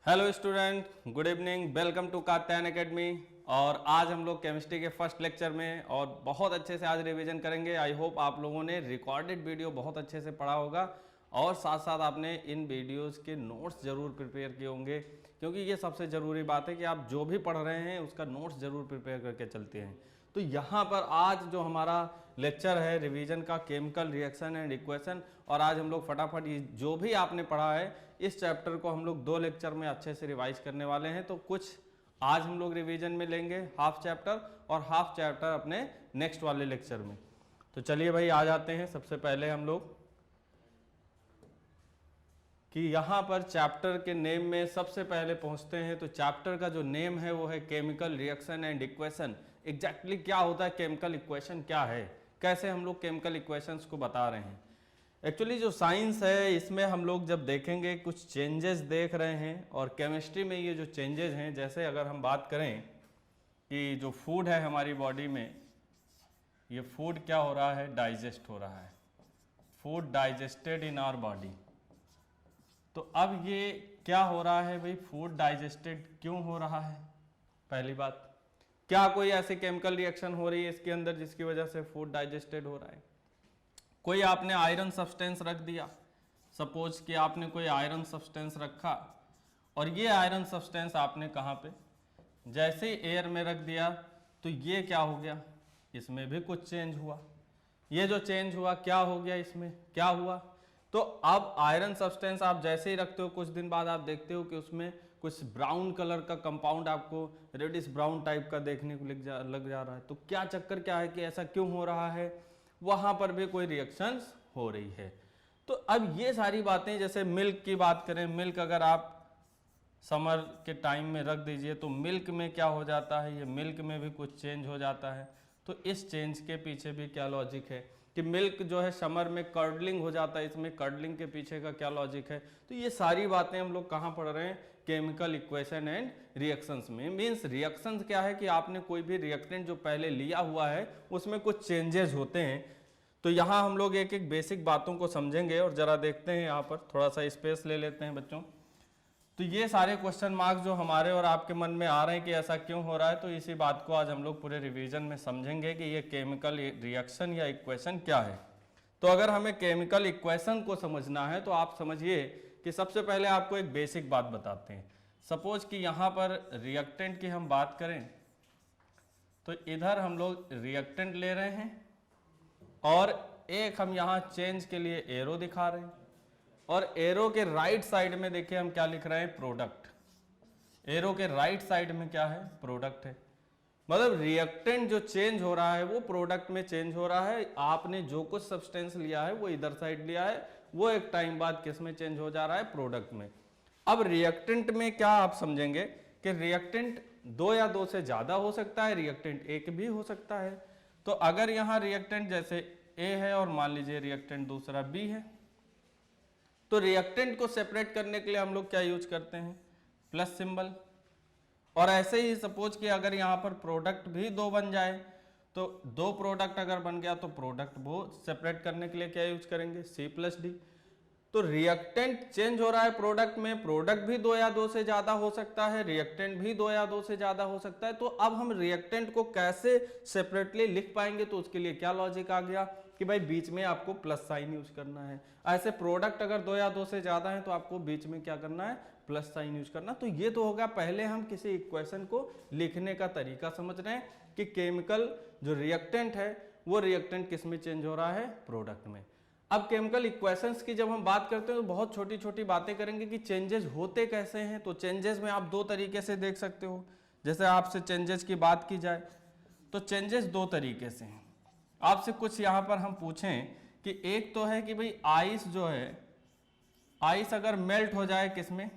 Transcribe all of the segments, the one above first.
Hello student, good evening, welcome to Katyayan academy. और आज हम लोग केमिस्ट्री के फर्स्ट लेक्चर में और बहुत अच्छे से आज रिवीजन करेंगे। आई होप आप लोगों ने रिकॉर्डेड वीडियो बहुत अच्छे से पढ़ा होगा और साथ साथ आपने इन वीडियोस के नोट्स ज़रूर प्रिपेयर किए होंगे, क्योंकि ये सबसे ज़रूरी बात है कि आप जो भी पढ़ रहे हैं उसका नोट्स ज़रूर प्रिपेयर करके चलते हैं। तो यहाँ पर आज जो हमारा लेक्चर है रिवीजन का, केमिकल रिएक्शन एंड इक्वेशन, और आज हम लोग फटाफट ये जो भी आपने पढ़ा है इस चैप्टर को हम लोग 2 लेक्चर में अच्छे से रिवाइज करने वाले हैं। तो कुछ आज हम लोग रिवीजन में लेंगे हाफ चैप्टर और हाफ चैप्टर अपने नेक्स्ट वाले लेक्चर में। तो चलिए भाई आ जाते हैं। सबसे पहले हम लोग कि यहाँ पर चैप्टर के नेम में सबसे पहले पहुंचते हैं। तो चैप्टर का जो नेम है वो है chemical reaction and equation. Exactly क्या होता है केमिकल इक्वेशन, क्या है, कैसे हम लोग केमिकल इक्वेशंस को बता रहे हैं। एक्चुअली जो साइंस है इसमें हम लोग जब देखेंगे कुछ चेंजेस देख रहे हैं, और केमिस्ट्री में ये जो चेंजेस हैं, जैसे अगर हम बात करें कि जो फूड है हमारी बॉडी में, ये फूड क्या हो रहा है, डाइजेस्ट हो रहा है, food digested in our body. तो अब ये क्या हो रहा है भाई, फूड डाइजेस्टेड क्यों हो रहा है? पहली बात, क्या कोई ऐसी केमिकल रिएक्शन हो रही है इसके अंदर जिसकी वजह से फूड डाइजेस्टेड हो रहा है? कोई आपने आयरन सब्सटेंस रख दिया, सपोज कि आपने कोई आयरन सब्सटेंस रखा, और ये आयरन सब्सटेंस आपने कहाँ पे, जैसे ही एयर में रख दिया, तो ये क्या हो गया, इसमें भी कुछ चेंज हुआ। ये जो चेंज हुआ क्या हो गया, इसमें क्या हुआ? तो अब आयरन सब्सटेंस आप जैसे ही रखते हो, कुछ दिन बाद आप देखते हो कि उसमें कुछ ब्राउन कलर का कंपाउंड आपको रेडिश ब्राउन टाइप का देखने को लग जा रहा है। तो क्या चक्कर क्या है कि ऐसा क्यों हो रहा है? वहां पर भी कोई रिएक्शंस हो रही है। तो अब ये सारी बातें, जैसे मिल्क की बात करें, मिल्क अगर आप समर के टाइम में रख दीजिए तो मिल्क में क्या हो जाता है, ये मिल्क में भी कुछ चेंज हो जाता है। तो इस चेंज के पीछे भी क्या लॉजिक है कि मिल्क जो है समर में कर्डलिंग हो जाता है, इसमें कर्डलिंग के पीछे का क्या लॉजिक है? तो ये सारी बातें हम लोग कहाँ पढ़ रहे हैं, केमिकल इक्वेशन एंड रिएक्शंस में। मीन्स रिएक्शंस क्या है कि आपने कोई भी रिएक्टेंट जो पहले लिया हुआ है उसमें कुछ चेंजेस होते हैं। तो यहाँ हम लोग एक एक बेसिक बातों को समझेंगे और जरा देखते हैं, यहाँ पर थोड़ा सा स्पेस ले लेते हैं बच्चों। तो ये सारे क्वेश्चन मार्क्स जो हमारे और आपके मन में आ रहे हैं कि ऐसा क्यों हो रहा है, तो इसी बात को आज हम लोग पूरे रिवीजन में समझेंगे कि ये केमिकल रिएक्शन या इक्वेशन क्या है। तो अगर हमें केमिकल इक्वेशन को समझना है तो आप समझिए कि सबसे पहले आपको एक बेसिक बात बताते हैं। सपोज कि यहाँ पर रिएक्टेंट की हम बात करें, तो इधर हम लोग रिएक्टेंट ले रहे हैं और एक हम यहाँ चेंज के लिए एरो दिखा रहे हैं, और एरो के राइट साइड में देखिए हम क्या लिख रहे हैं, प्रोडक्ट। एरो के राइट साइड में क्या है, प्रोडक्ट है। मतलब रिएक्टेंट जो चेंज हो रहा है वो प्रोडक्ट में चेंज हो रहा है। आपने जो कुछ सब्सटेंस लिया है वो इधर साइड लिया है, वो एक टाइम बाद किस में चेंज हो जा रहा है, प्रोडक्ट में। अब रिएक्टेंट में क्या आप समझेंगे कि रिएक्टेंट 2 या 2 से ज्यादा हो सकता है, रिएक्टेंट एक भी हो सकता है। तो अगर यहाँ रिएक्टेंट जैसे ए है और मान लीजिए रिएक्टेंट दूसरा बी है, तो रिएक्टेंट को सेपरेट करने के लिए हम लोग क्या यूज करते हैं, प्लस सिंबल। और ऐसे ही सपोज कि अगर यहाँ पर प्रोडक्ट भी 2 बन जाए, तो 2 प्रोडक्ट अगर बन गया तो प्रोडक्ट वो सेपरेट करने के लिए क्या यूज करेंगे, C+D। तो रिएक्टेंट चेंज हो रहा है प्रोडक्ट में, प्रोडक्ट भी 2 या 2 से ज्यादा हो सकता है, रिएक्टेंट भी 2 या 2 से ज्यादा हो सकता है। तो अब हम रिएक्टेंट को कैसे सेपरेटली लिख पाएंगे, तो उसके लिए क्या लॉजिक आ गया कि भाई बीच में आपको प्लस साइन यूज करना है। ऐसे प्रोडक्ट अगर 2 या 2 से ज्यादा है तो आपको बीच में क्या करना है, प्लस साइन यूज करना। तो ये तो होगा, पहले हम किसी इक्वेशन को लिखने का तरीका समझ रहे हैं कि केमिकल जो रिएक्टेंट है वो रिएक्टेंट किस में चेंज हो रहा है, प्रोडक्ट में। अब केमिकल इक्वेशंस की जब हम बात करते हैं तो बहुत छोटी छोटी बातें करेंगे कि चेंजेस होते कैसे हैं। तो चेंजेस में आप 2 तरीके से देख सकते हो। जैसे आपसे चेंजेस की बात की जाए तो चेंजेस 2 तरीके से हैं। आपसे कुछ यहाँ पर हम पूछें कि एक तो है कि भाई आइस जो है, आइस अगर मेल्ट हो जाए किसमें,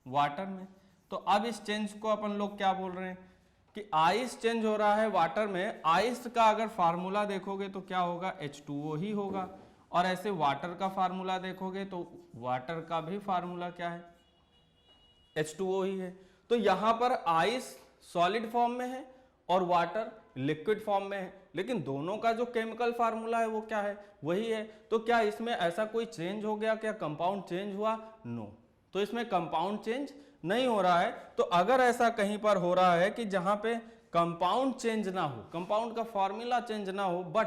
वाटर में, तो अब इस चेंज को अपन लोग क्या बोल रहे हैं कि आइस चेंज हो रहा है वाटर में। आइस का अगर फार्मूला देखोगे तो क्या होगा, H2O ही होगा। और ऐसे वाटर का फार्मूला देखोगे तो वाटर का भी फार्मूला क्या है, H2O ही है। तो यहां पर आइस सॉलिड फॉर्म में है और वाटर लिक्विड फॉर्म में है, लेकिन दोनों का जो केमिकल फार्मूला है वो क्या है, वही है। तो क्या इसमें ऐसा कोई चेंज हो गया, क्या कंपाउंड चेंज हुआ? नो, तो इसमें कंपाउंड चेंज नहीं हो रहा है। तो अगर ऐसा कहीं पर हो रहा है कि जहां पे कंपाउंड चेंज ना हो, कंपाउंड का फॉर्मूला चेंज ना हो, बट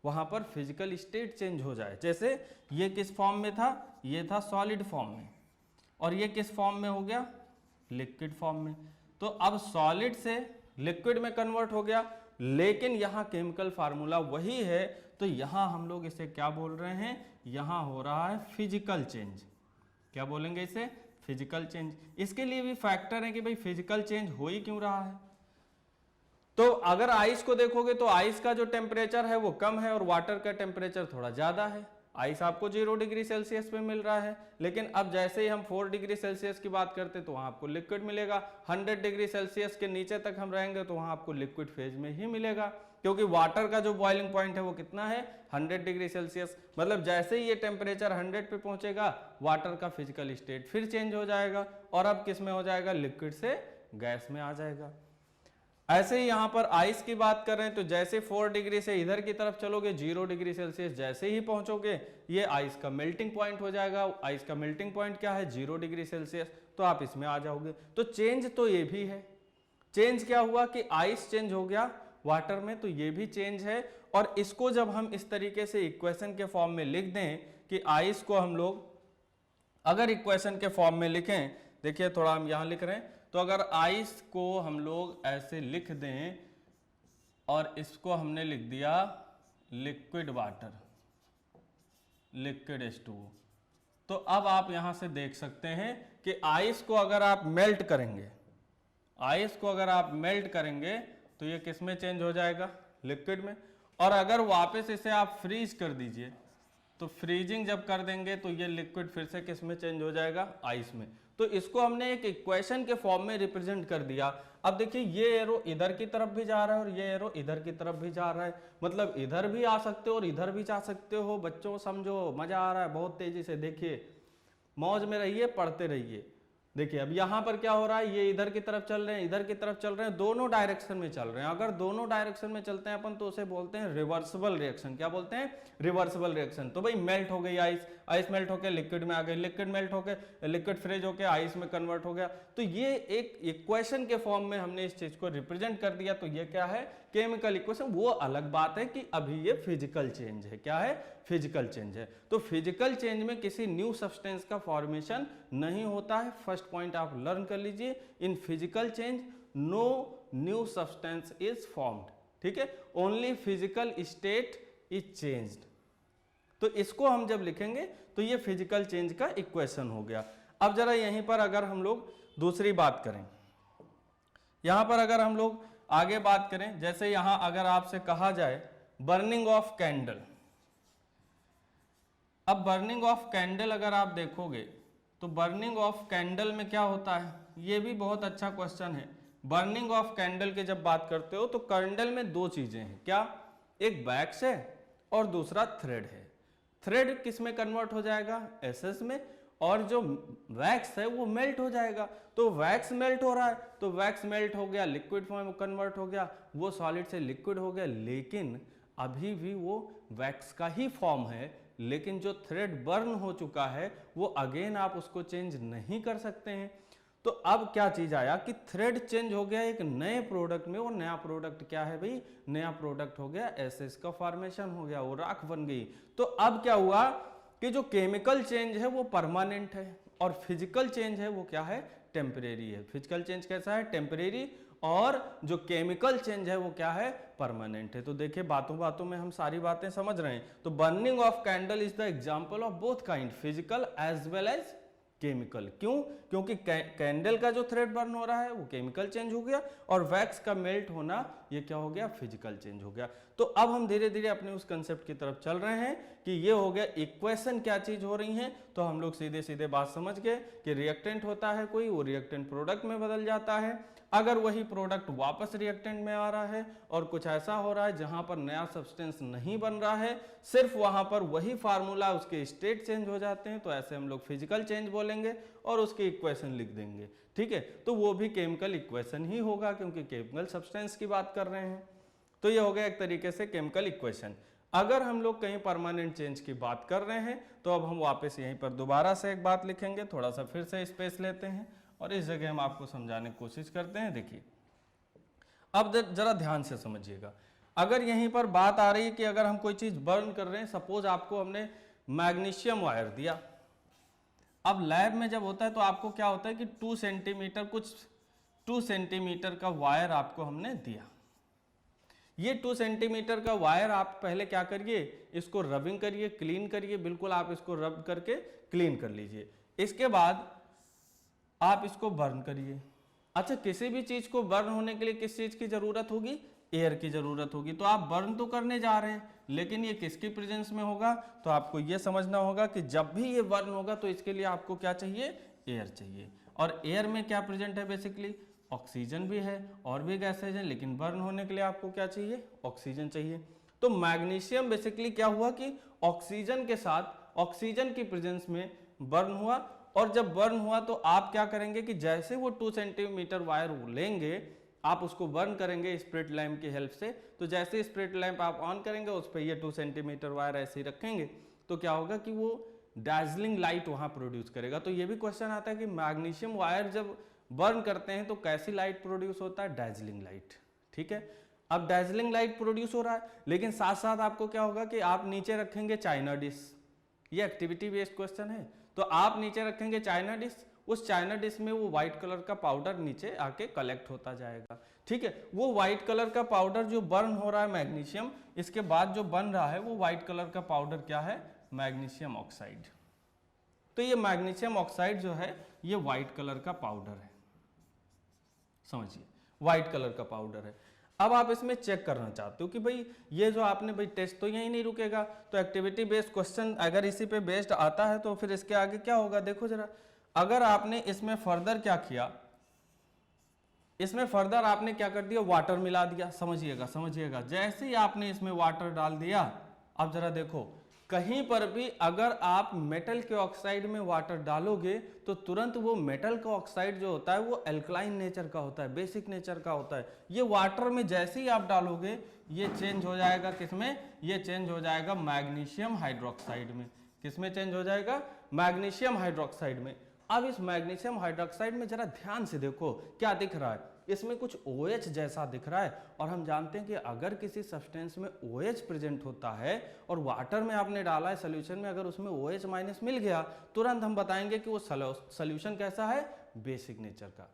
वहां पर फिजिकल स्टेट चेंज हो जाए, जैसे ये किस फॉर्म में था, ये था सॉलिड फॉर्म में, और ये किस फॉर्म में हो गया, लिक्विड फॉर्म में। तो अब सॉलिड से लिक्विड में कन्वर्ट हो गया, लेकिन यहाँ केमिकल फार्मूला वही है, तो यहाँ हम लोग इसे क्या बोल रहे हैं, यहाँ हो रहा है फिजिकल चेंज। क्या बोलेंगे इसे, फिजिकल चेंज। इसके लिए भी फैक्टर है कि भाई फिजिकल चेंज हो ही क्यों रहा है। तो अगर आइस को देखोगे तो आइस का जो टेम्परेचर है वो कम है और वाटर का टेम्परेचर थोड़ा ज्यादा है। आइस आपको 0 डिग्री सेल्सियस पे मिल रहा है, लेकिन अब जैसे ही हम 4 डिग्री सेल्सियस की बात करते तो वहां आपको लिक्विड मिलेगा। 100 डिग्री सेल्सियस के नीचे तक हम रहेंगे तो वहां आपको लिक्विड फेज में ही मिलेगा, क्योंकि वाटर का जो बॉइलिंग पॉइंट है वो कितना है, 100 डिग्री सेल्सियस। मतलब जैसे ही ये टेम्परेचर 100 पे पहुंचेगा, वाटर का फिजिकल स्टेट फिर चेंज हो जाएगा, और अब किस में हो जाएगा, लिक्विड से गैस में आ जाएगा। ऐसे ही यहां पर आइस की बात कर रहे हैं, तो जैसे 4 डिग्री से इधर की तरफ चलोगे, 0 डिग्री सेल्सियस जैसे ही पहुंचोगे, ये आइस का मेल्टिंग पॉइंट हो जाएगा। आइस का मेल्टिंग पॉइंट क्या है, 0 डिग्री सेल्सियस, तो आप इसमें आ जाओगे। तो चेंज तो ये भी है। चेंज क्या हुआ कि आइस चेंज हो गया वाटर में, तो ये भी चेंज है। और इसको जब हम इस तरीके से इक्वेशन के फॉर्म में लिख दें कि आइस को हम लोग अगर इक्वेशन के फॉर्म में लिखें, देखिए थोड़ा हम यहां लिख रहे हैं, तो अगर आइस को हम लोग ऐसे लिख दें और इसको हमने लिख दिया लिक्विड वाटर, लिक्विड H2O, तो अब आप यहां से देख सकते हैं कि आइस को अगर आप मेल्ट करेंगे, आइस को अगर आप मेल्ट करेंगे तो ये किस में चेंज हो जाएगा, लिक्विड में। और अगर वापस इसे आप फ्रीज कर दीजिए, तो फ्रीजिंग जब कर देंगे तो ये लिक्विड फिर से किस में चेंज हो जाएगा, आइस में। तो इसको हमने एक इक्वेशन के फॉर्म में रिप्रेजेंट कर दिया। अब देखिए ये एरो इधर की तरफ भी जा रहा है और ये एरो इधर की तरफ भी जा रहा है, मतलब इधर भी आ सकते हो और इधर भी जा सकते हो। बच्चों समझो, मजा आ रहा है बहुत तेजी से, देखिए मौज में रहिए, पढ़ते रहिए। देखिए अब यहाँ पर क्या हो रहा है, ये इधर की तरफ चल रहे हैं, इधर की तरफ चल रहे हैं, दोनों डायरेक्शन में चल रहे हैं। अगर दोनों डायरेक्शन में चलते हैं अपन तो उसे बोलते हैं रिवर्सिबल रिएक्शन। क्या बोलते हैं, रिवर्सिबल रिएक्शन। तो भाई मेल्ट हो गई आइस, आइस मेल्ट होकर लिक्विड में आ गई, लिक्विड मेल्ट होकर लिक्विड फ्रीज होकर आइस में कन्वर्ट हो गया। तो ये एक इक्वेशन के फॉर्म में हमने इस चीज को रिप्रेजेंट कर दिया। तो ये क्या है, केमिकल इक्वेशन। वो अलग बात है कि अभी ये फिजिकल चेंज है। क्या है, फिजिकल चेंज है। तो फिजिकल चेंज में किसी न्यू सब्सटेंस का फॉर्मेशन नहीं होता है। फर्स्ट पॉइंट आप लर्न कर लीजिए, in physical change no new substance is formed. ठीक है, only physical state is changed. तो इसको हम जब लिखेंगे तो ये फिजिकल चेंज का इक्वेशन हो गया। अब जरा यहीं पर अगर हम लोग दूसरी बात करें, यहां पर अगर हम लोग आगे बात करें, जैसे यहां अगर आपसे कहा जाए बर्निंग ऑफ कैंडल। अब बर्निंग ऑफ कैंडल अगर आप देखोगे तो बर्निंग ऑफ कैंडल में क्या होता है, ये भी बहुत अच्छा क्वेश्चन है। बर्निंग ऑफ कैंडल की जब बात करते हो तो कैंडल में दो चीजें हैं, क्या, एक वैक्स है और दूसरा थ्रेड है। थ्रेड किस में कन्वर्ट हो जाएगा, एसएस में, और जो वैक्स है वो मेल्ट हो जाएगा। तो वैक्स मेल्ट हो रहा है, तो वैक्स मेल्ट हो गया, लिक्विड फॉर्म में कन्वर्ट हो गया, वो सॉलिड से लिक्विड हो गया, लेकिन अभी भी वो वैक्स का ही फॉर्म है। लेकिन जो थ्रेड बर्न हो चुका है वो अगेन आप उसको चेंज नहीं कर सकते हैं। तो अब क्या चीज आया कि थ्रेड चेंज हो गया एक नए प्रोडक्ट में। वो नया प्रोडक्ट क्या है भाई, नया प्रोडक्ट हो गया एसएस का फॉर्मेशन हो गया, वो राख बन गई। तो अब क्या हुआ कि जो केमिकल चेंज है वो परमानेंट है और फिजिकल चेंज है वो क्या है, टेम्परेरी है। फिजिकल चेंज कैसा है, टेम्परेरी, और जो केमिकल चेंज है वो क्या है, परमानेंट है। तो देखिए बातों बातों में हम सारी बातें समझ रहे हैं। तो burning of candle is the example of both kind, physical as well as chemical. क्यों, क्योंकि कैंडल का जो थ्रेड बर्न हो रहा है वो केमिकल चेंज हो गया, और वैक्स का मेल्ट होना ये क्या हो गया, फिजिकल चेंज हो गया। तो अब हम धीरे धीरे अपने उस कंसेप्ट की तरफ चल रहे हैं कि ये हो गया इक्वेशन क्या चीज हो रही है। तो हम लोग सीधे सीधे बात समझ गए कि रिएक्टेंट होता है कोई, वो रिएक्टेंट प्रोडक्ट में बदल जाता है। अगर वही प्रोडक्ट वापस रिएक्टेंट में आ रहा है और कुछ ऐसा हो रहा है जहां पर नया सब्सटेंस नहीं बन रहा है, सिर्फ वहां पर वही फार्मूला, उसके स्टेट चेंज हो जाते हैं, तो ऐसे हम लोग फिजिकल चेंज बोलेंगे और उसकी इक्वेशन लिख देंगे। ठीक है, तो वो भी केमिकल इक्वेशन ही होगा क्योंकि केमिकल सब्सटेंस की बात कर रहे हैं। तो ये हो गया एक तरीके से केमिकल इक्वेशन। अगर हम लोग कहीं परमानेंट चेंज की बात कर रहे हैं तो अब हम वापस यहीं पर दोबारा से एक बात लिखेंगे, थोड़ा सा फिर से स्पेस लेते हैं और इस जगह हम आपको समझाने की कोशिश करते हैं। देखिए अब जरा ध्यान से समझिएगा, अगर यहीं पर बात आ रही है कि अगर हम कोई चीज बर्न कर रहे हैं, सपोज आपको हमने मैग्नीशियम वायर दिया, अब लैब में जब होता है तो आपको क्या होता है कि 2 सेंटीमीटर, कुछ 2 सेंटीमीटर का वायर आपको हमने दिया। ये 2 सेंटीमीटर का वायर आप पहले क्या करिए, इसको रबिंग करिए, क्लीन करिए, बिल्कुल आप इसको रब करके क्लीन कर लीजिए। इसके बाद आप इसको बर्न करिए। अच्छा, किसी भी चीज को बर्न होने के लिए किस चीज की जरूरत होगी, एयर की जरूरत होगी। तो आप बर्न तो करने जा रहे हैं, लेकिन ये किसकी प्रेजेंस में होगा, तो आपको ये समझना होगा कि जब भी ये बर्न होगा तो इसके लिए आपको क्या चाहिए, एयर चाहिए। और एयर में क्या प्रेजेंट है, बेसिकली ऑक्सीजन भी है और भी गैसेज हैं, लेकिन बर्न होने के लिए आपको क्या चाहिए, ऑक्सीजन चाहिए। तो मैग्नीशियम बेसिकली क्या हुआ कि ऑक्सीजन के साथ, ऑक्सीजन की प्रेजेंस में बर्न हुआ। और जब बर्न हुआ तो आप क्या करेंगे कि जैसे वो 2 सेंटीमीटर वायर लेंगे, आप उसको बर्न करेंगे स्प्रिट लैम्प की हेल्प से। तो जैसे स्प्रिट लैम्प आप ऑन करेंगे, उस पर ये 2 सेंटीमीटर वायर ऐसे ही रखेंगे, तो क्या होगा कि वो डैजलिंग लाइट वहां प्रोड्यूस करेगा। तो ये भी क्वेश्चन आता है कि मैग्नीशियम वायर जब बर्न करते हैं तो कैसी लाइट प्रोड्यूस होता है, डैजलिंग लाइट। ठीक है, अब डैजलिंग लाइट प्रोड्यूस हो रहा है, लेकिन साथ साथ आपको क्या होगा कि आप नीचे रखेंगे चाइना डिश। ये एक्टिविटी बेस्ड क्वेश्चन है, तो आप नीचे रखेंगे चाइना डिश, उस चाइना डिश में वो व्हाइट कलर का पाउडर नीचे आके कलेक्ट होता जाएगा। ठीक है, वो व्हाइट कलर का पाउडर जो बर्न हो रहा है मैग्नीशियम, इसके बाद जो बन रहा है वो व्हाइट कलर का पाउडर क्या है, मैग्नीशियम ऑक्साइड। तो ये मैग्नीशियम ऑक्साइड जो है ये व्हाइट कलर का पाउडर है, समझिए व्हाइट कलर का पाउडर है। अब आप इसमें चेक करना चाहते हो कि भाई ये जो आपने, भाई टेस्ट तो यही नहीं रुकेगा, तो एक्टिविटी बेस्ड क्वेश्चन अगर इसी पे बेस्ड आता है तो फिर इसके आगे क्या होगा, देखो जरा। अगर आपने इसमें फर्दर क्या किया, इसमें फर्दर आपने क्या कर दिया, वाटर मिला दिया। समझिएगा समझिएगा, जैसे ही आपने इसमें वाटर डाल दिया, अब जरा देखो कहीं पर भी अगर आप मेटल के ऑक्साइड में वाटर डालोगे तो तुरंत वो मेटल का ऑक्साइड जो होता है वो एल्कलाइन नेचर का होता है, बेसिक नेचर का होता है। ये वाटर में जैसे ही आप डालोगे ये चेंज हो जाएगा किसमें, ये चेंज हो जाएगा मैग्नीशियम हाइड्रोक्साइड में। किसमें चेंज हो जाएगा, मैग्नीशियम हाइड्रोक्साइड में। अब इस मैग्नीशियम हाइड्रोक्साइड में जरा ध्यान से देखो क्या दिख रहा है, इसमें कुछ OH जैसा दिख रहा है। और हम जानते हैं कि अगर किसी सब्सटेंस में OH प्रेजेंट होता है और वाटर में आपने डाला है सोल्यूशन में, अगर उसमें OH माइनस मिल गया, तुरंत हम बताएंगे कि वो सोल्यूशन कैसा है, बेसिक नेचर का।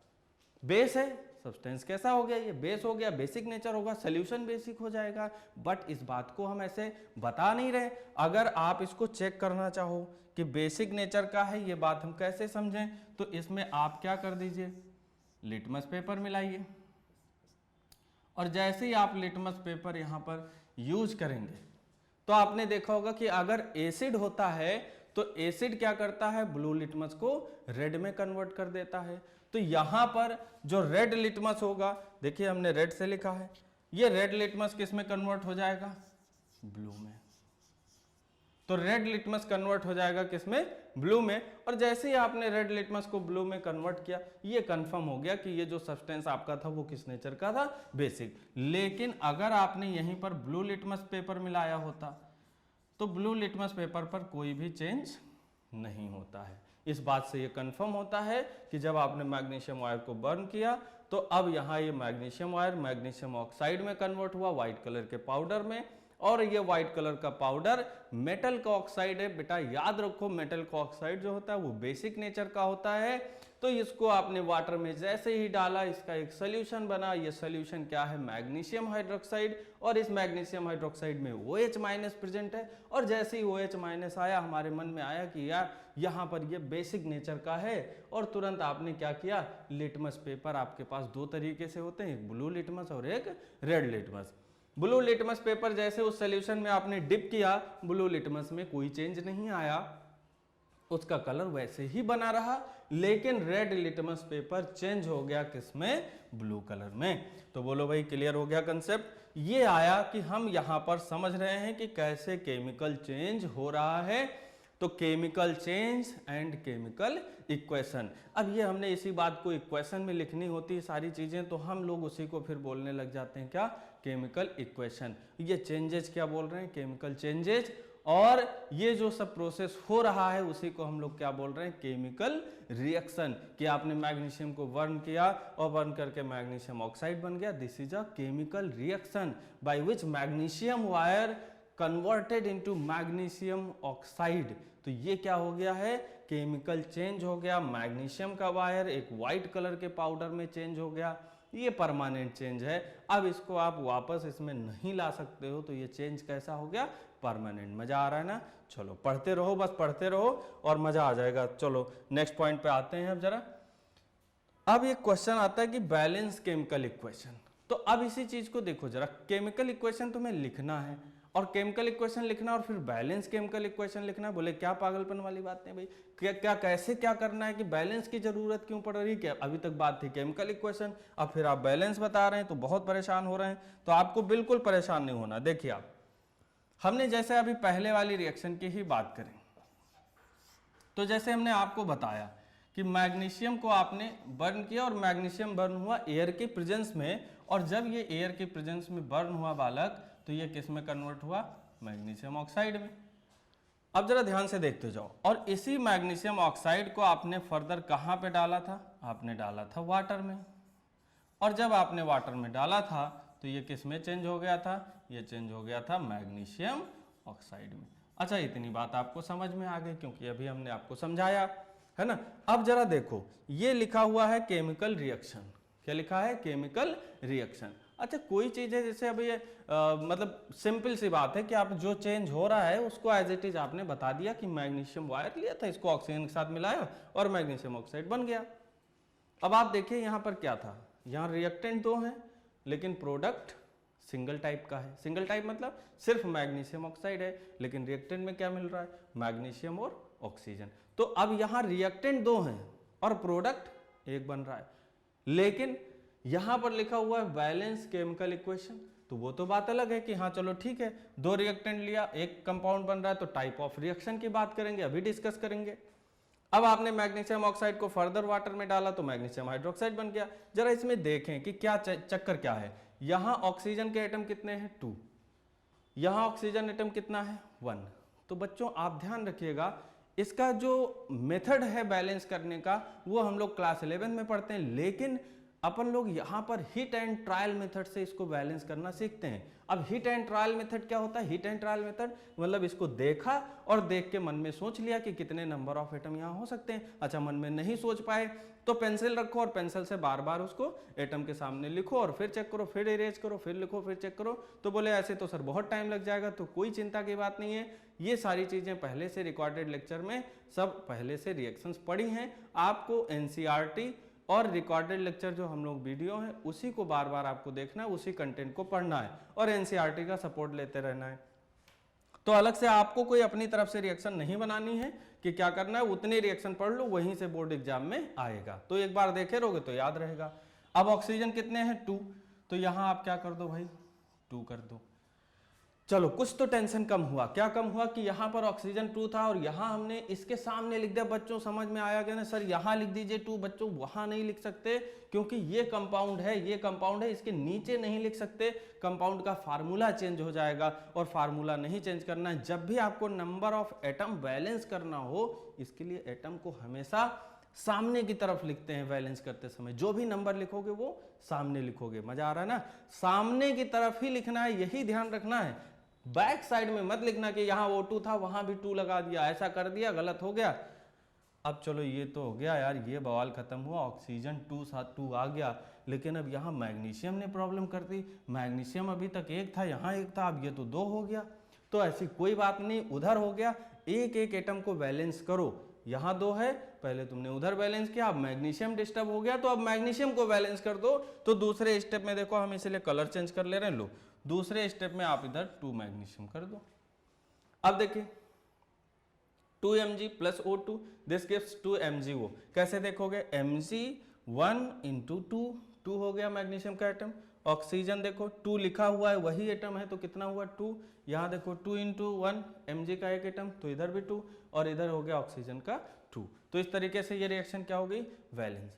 बेस है, सब्सटेंस कैसा हो गया, ये बेस हो गया, बेसिक नेचर होगा, सोल्यूशन बेसिक हो जाएगा। बट इस बात को हम ऐसे बता नहीं रहे। अगर आप इसको चेक करना चाहो कि बेसिक नेचर का है, ये बात हम कैसे समझें, तो इसमें आप क्या कर दीजिए, लिटमस पेपर मिलाइए। और जैसे ही आप लिटमस पेपर यहां पर यूज करेंगे तो आपने देखा होगा कि अगर एसिड होता है तो एसिड क्या करता है, ब्लू लिटमस को रेड में कन्वर्ट कर देता है। तो यहां पर जो रेड लिटमस होगा, देखिए हमने रेड से लिखा है, ये रेड लिटमस किस में कन्वर्ट हो जाएगा, ब्लू में। तो रेड लिटमस कन्वर्ट हो जाएगा किसमें, ब्लू में। और जैसे ही आपने रेड लिटमस को ब्लू में कन्वर्ट किया, ये कंफर्म हो गया कि ये जो सब्सटेंस आपका था वो किस नेचर का था, बेसिक। लेकिन अगर आपने यहीं पर ब्लू लिटमस पेपर मिलाया होता तो ब्लू लिटमस पेपर पर कोई भी चेंज नहीं होता है। इस बात से ये कंफर्म होता है कि जब आपने मैग्नीशियम वायर को बर्न किया तो अब यहाँ ये मैग्नीशियम वायर मैग्नीशियम ऑक्साइड में कन्वर्ट हुआ, व्हाइट कलर के पाउडर में। और ये व्हाइट कलर का पाउडर मेटल का ऑक्साइड है। बेटा याद रखो, मेटल का ऑक्साइड जो होता है वो बेसिक नेचर का होता है। तो इसको आपने वाटर में जैसे ही डाला, इसका एक सोल्यूशन बना। ये सोल्यूशन क्या है, मैग्नीशियम हाइड्रोक्साइड। और इस मैग्नीशियम हाइड्रोक्साइड में OH माइनस प्रेजेंट है। और जैसे ही OH माइनस आया, हमारे मन में आया कि यार यहाँ पर ये बेसिक नेचर का है। और तुरंत आपने क्या किया, लिटमस पेपर, आपके पास दो तरीके से होते हैं, एक ब्लू लिटमस और एक red litmus. Blue litmus paper जैसे उस सोल्यूशन में आपने डिप किया, ब्लू लिटमस में कोई चेंज नहीं आया, उसका कलर वैसे ही बना रहा। लेकिन रेड लिटमस पेपर चेंज हो गया किसमें, ब्लू कलर में। तो बोलो भाई क्लियर हो गया कंसेप्ट। ये आया कि हम यहां पर समझ रहे हैं कि कैसे केमिकल चेंज हो रहा है। तो chemical change and chemical equation. अब ये हमने इसी बात को इक्वेशन में लिखनी होती है सारी चीजें, तो हम लोग उसी को फिर बोलने लग जाते हैं क्या, केमिकल इक्वेशन। ये चेंजेज क्या बोल रहे हैं, केमिकल चेंजेज, और ये जो सब प्रोसेस हो रहा है उसी को हम लोग क्या बोल रहे हैं, केमिकल रिएक्शन। कि आपने मैग्नीशियम को बर्न किया और बर्न करके मैग्नीशियम ऑक्साइड बन गया, this is a chemical reaction by which magnesium wire converted into magnesium oxide. तो ये क्या हो गया है, केमिकल चेंज हो गया, मैग्नीशियम का वायर एक वाइट कलर के पाउडर में चेंज हो गया, ये परमानेंट चेंज है। अब इसको आप वापस इसमें नहीं ला सकते हो, तो ये चेंज कैसा हो गया, परमानेंट। मजा आ रहा है ना, चलो पढ़ते रहो, बस पढ़ते रहो और मजा आ जाएगा। चलो नेक्स्ट पॉइंट पे आते हैं अब जरा। अब एक क्वेश्चन आता है कि बैलेंस केमिकल इक्वेशन। तो अब इसी चीज को देखो जरा, केमिकल इक्वेशन तुम्हें लिखना है और केमिकल इक्वेशन लिखना और फिर बैलेंस केमिकल इक्वेशन लिखना है। बोले क्या पागलपन वाली बात है भाई, क्या कैसे क्या करना है, कि बैलेंस की जरूरत क्यों पड़ रही है। क्या अभी तक बात थी केमिकल इक्वेशन, अब फिर आप बैलेंस बता रहे हैं, तो बहुत परेशान हो रहे हैं। तो आपको बिल्कुल परेशान नहीं होना। देखिए आप, हमने जैसे अभी पहले वाली रिएक्शन की ही बात करें, तो जैसे हमने आपको बताया कि मैग्नीशियम को आपने बर्न किया और मैग्नीशियम बर्न हुआ एयर के प्रेजेंस में, और जब ये एयर के प्रेजेंस में बर्न हुआ बालक, तो ये किस में कन्वर्ट हुआ, मैग्नीशियम ऑक्साइड में। अब जरा ध्यान से देखते जाओ, और इसी मैग्नीशियम ऑक्साइड को आपने फर्दर कहाँ पे डाला था, आपने डाला था वाटर में, और जब आपने वाटर में डाला था तो ये किस में चेंज हो गया था, ये चेंज हो गया था मैग्नीशियम ऑक्साइड में। अच्छा, इतनी बात आपको समझ में आ गई, क्योंकि अभी हमने आपको समझाया है ना। अब जरा देखो, ये लिखा हुआ है केमिकल रिएक्शन। क्या लिखा है, केमिकल रिएक्शन। अच्छा, कोई चीज है जैसे अभी ये मतलब सिंपल सी बात है कि आप जो चेंज हो रहा है उसको एज इट इज आपने बता दिया कि मैग्नीशियम वायर लिया था, इसको ऑक्सीजन के साथ मिलाया और मैग्नीशियम ऑक्साइड बन गया। अब आप देखिए यहाँ पर क्या था, यहाँ रिएक्टेंट दो हैं लेकिन प्रोडक्ट सिंगल टाइप का है। सिंगल टाइप मतलब सिर्फ मैग्नीशियम ऑक्साइड है, लेकिन रिएक्टेंट में क्या मिल रहा है, मैग्नीशियम और ऑक्सीजन। तो अब यहाँ रिएक्टेंट दो हैं और प्रोडक्ट एक बन रहा है, लेकिन यहां पर लिखा हुआ है बैलेंस केमिकल इक्वेशन। तो वो तो बात अलग है कि हाँ चलो ठीक है, दो रिएक्टेंट लिया, एक कंपाउंड बन रहा है, तो टाइप ऑफ रिएक्शन की बात करेंगे, अभी डिस्कस करेंगे। अब आपने मैग्नीशियम ऑक्साइड को फर्दर वाटर में डाला तो मैग्नीशियम हाइड्रोक्साइड बन गया। जरा इसमें देखें कि क्या चक्कर क्या है। यहां ऑक्सीजन के एटम कितने हैं, 2, यहां ऑक्सीजन एटम कितना है, 1। तो बच्चों आप ध्यान रखिएगा, इसका जो मेथड है बैलेंस करने का वो हम लोग क्लास 11 में पढ़ते हैं, लेकिन अपन लोग यहाँ पर हिट एंड ट्रायल मेथड से इसको बैलेंस करना सीखते हैं। अब हिट एंड ट्रायल मेथड क्या होता है, हिट एंड ट्रायल मेथड मतलब इसको देखा और देख के मन में सोच लिया कि कितने नंबर ऑफ एटम यहाँ हो सकते हैं। अच्छा, मन में नहीं सोच पाए तो पेंसिल रखो और पेंसिल से बार बार उसको एटम के सामने लिखो और फिर चेक करो, फिर इरेज करो, फिर लिखो, फिर चेक करो। तो बोले ऐसे तो सर बहुत टाइम लग जाएगा, तो कोई चिंता की बात नहीं है, ये सारी चीजें पहले से रिकॉर्डेड लेक्चर में सब पहले से रिएक्शंस पढ़ी हैं। आपको एनसीईआरटी और रिकॉर्डेड लेक्चर जो हम लोग वीडियो है उसी को बार बार आपको देखना है, उसी कंटेंट को पढ़ना है और एनसीईआरटी का सपोर्ट लेते रहना है। तो अलग से आपको कोई अपनी तरफ से रिएक्शन नहीं बनानी है कि क्या करना है, उतने रिएक्शन पढ़ लो, वहीं से बोर्ड एग्जाम में आएगा। तो एक बार देखे रहोगे तो याद रहेगा। अब ऑक्सीजन कितने हैं, 2, तो यहां आप क्या कर दो भाई, 2 कर दो। चलो कुछ तो टेंशन कम हुआ। क्या कम हुआ कि यहाँ पर ऑक्सीजन 2 था और यहाँ हमने इसके सामने लिख दिया। बच्चों समझ में आया क्या ना, सर यहाँ लिख दीजिए 2, बच्चों वहां नहीं लिख सकते क्योंकि ये कंपाउंड है, ये कंपाउंड है, इसके नीचे नहीं लिख सकते, कंपाउंड का फार्मूला चेंज हो जाएगा और फार्मूला नहीं चेंज करना है। जब भी आपको नंबर ऑफ एटम बैलेंस करना हो, इसके लिए एटम को हमेशा सामने की तरफ लिखते हैं। बैलेंस करते समय जो भी नंबर लिखोगे वो सामने लिखोगे। मजा आ रहा है ना, सामने की तरफ ही लिखना है, यही ध्यान रखना है। बैक साइड में मत लिखना कि यहाँ O2 था वहां भी 2 लगा दिया, ऐसा कर दिया, गलत हो गया। अब चलो ये तो हो गया यार, ये बवाल खत्म हुआ, ऑक्सीजन 2 आ गया, लेकिन अब यहाँ मैग्नीशियम ने प्रॉब्लम कर दी। मैग्नीशियम अभी तक 1 था, यहाँ 1 था, अब ये तो 2 हो गया। तो ऐसी कोई बात नहीं, उधर हो गया, एक एक एटम को बैलेंस करो। यहाँ 2 है, पहले तुमने उधर बैलेंस किया, अब मैग्नीशियम डिस्टर्ब हो गया तो अब मैग्नीशियम को बैलेंस कर दो। तो दूसरे स्टेप में देखो, हम इसलिए कलर चेंज कर ले रहे हैं, लो दूसरे स्टेप में आप इधर 2 मैग्नीशियम कर दो। अब देखिए 2 Mg plus O2 this gives 2 MgO। कैसे देखोगे, Mg 1 × 2 हो गया मैग्नीशियम का एटम, ऑक्सीजन देखो 2 लिखा हुआ है, वही एटम है तो कितना हुआ 2। यहाँ देखो 2 × 1 Mg का एक एटम, तो इधर भी 2 और इधर हो गया ऑक्सीजन का 2। तो इस तरीके से ये रिएक्शन क्या हो गई, वैलेंस।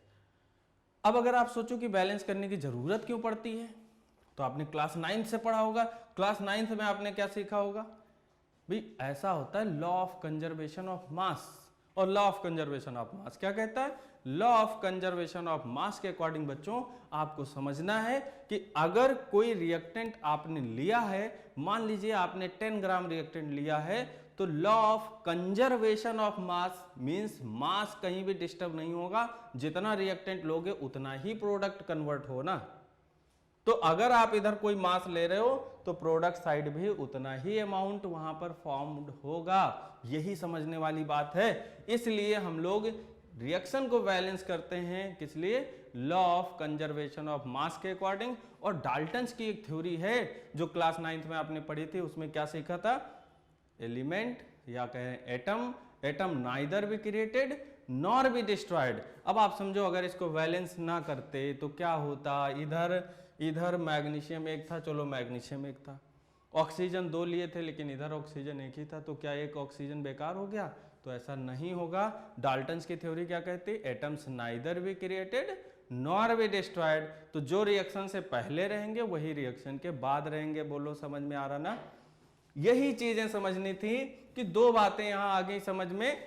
अब अगर आप सोचो कि बैलेंस करने की जरूरत क्यों पड़ती है, तो आपने क्लास 9th से पढ़ा होगा। क्लास 9th में आपने क्या सीखा होगा भाई, ऐसा होता है law of conservation of mass. और law of conservation of mass क्या कहता है, law of conservation of mass के अकॉर्डिंग बच्चों आपको समझना है कि अगर कोई रिएक्टेंट आपने लिया है, मान लीजिए आपने 10 ग्राम रिएक्टेंट लिया है, तो law of conservation of mass means mass कहीं भी डिस्टर्ब नहीं होगा, जितना रिएक्टेंट लोगे उतना ही प्रोडक्ट कन्वर्ट होना। तो अगर आप इधर कोई मास ले रहे हो तो प्रोडक्ट साइड भी उतना ही अमाउंट वहां पर फॉर्म्ड होगा। यही समझने वाली बात है। इसलिए हम लोग रिएक्शन को बैलेंस करते हैं, किस लिए, law of conservation of mass के अकॉर्डिंग। और डाल्टन्स की एक थ्योरी है जो क्लास 9th में आपने पढ़ी थी, उसमें क्या सीखा था, एलिमेंट या कहें atom, atom neither be created nor be destroyed. अब आप समझो अगर इसको बैलेंस ना करते तो क्या होता, इधर मैग्नीशियम एक था, चलो मैग्नीशियम एक था, ऑक्सीजन 2 लिए थे लेकिन इधर ऑक्सीजन एक ही था, तो क्या एक ऑक्सीजन बेकार हो गया, तो ऐसा नहीं होगा। डाल्टन्स की थ्योरी क्या कहती है, atoms neither be created nor be destroyed. तो जो रिएक्शन से पहले रहेंगे वही रिएक्शन के बाद रहेंगे। बोलो समझ में आ रहा ना। यही चीजें समझनी थी कि दो बातें यहां आ गई समझ में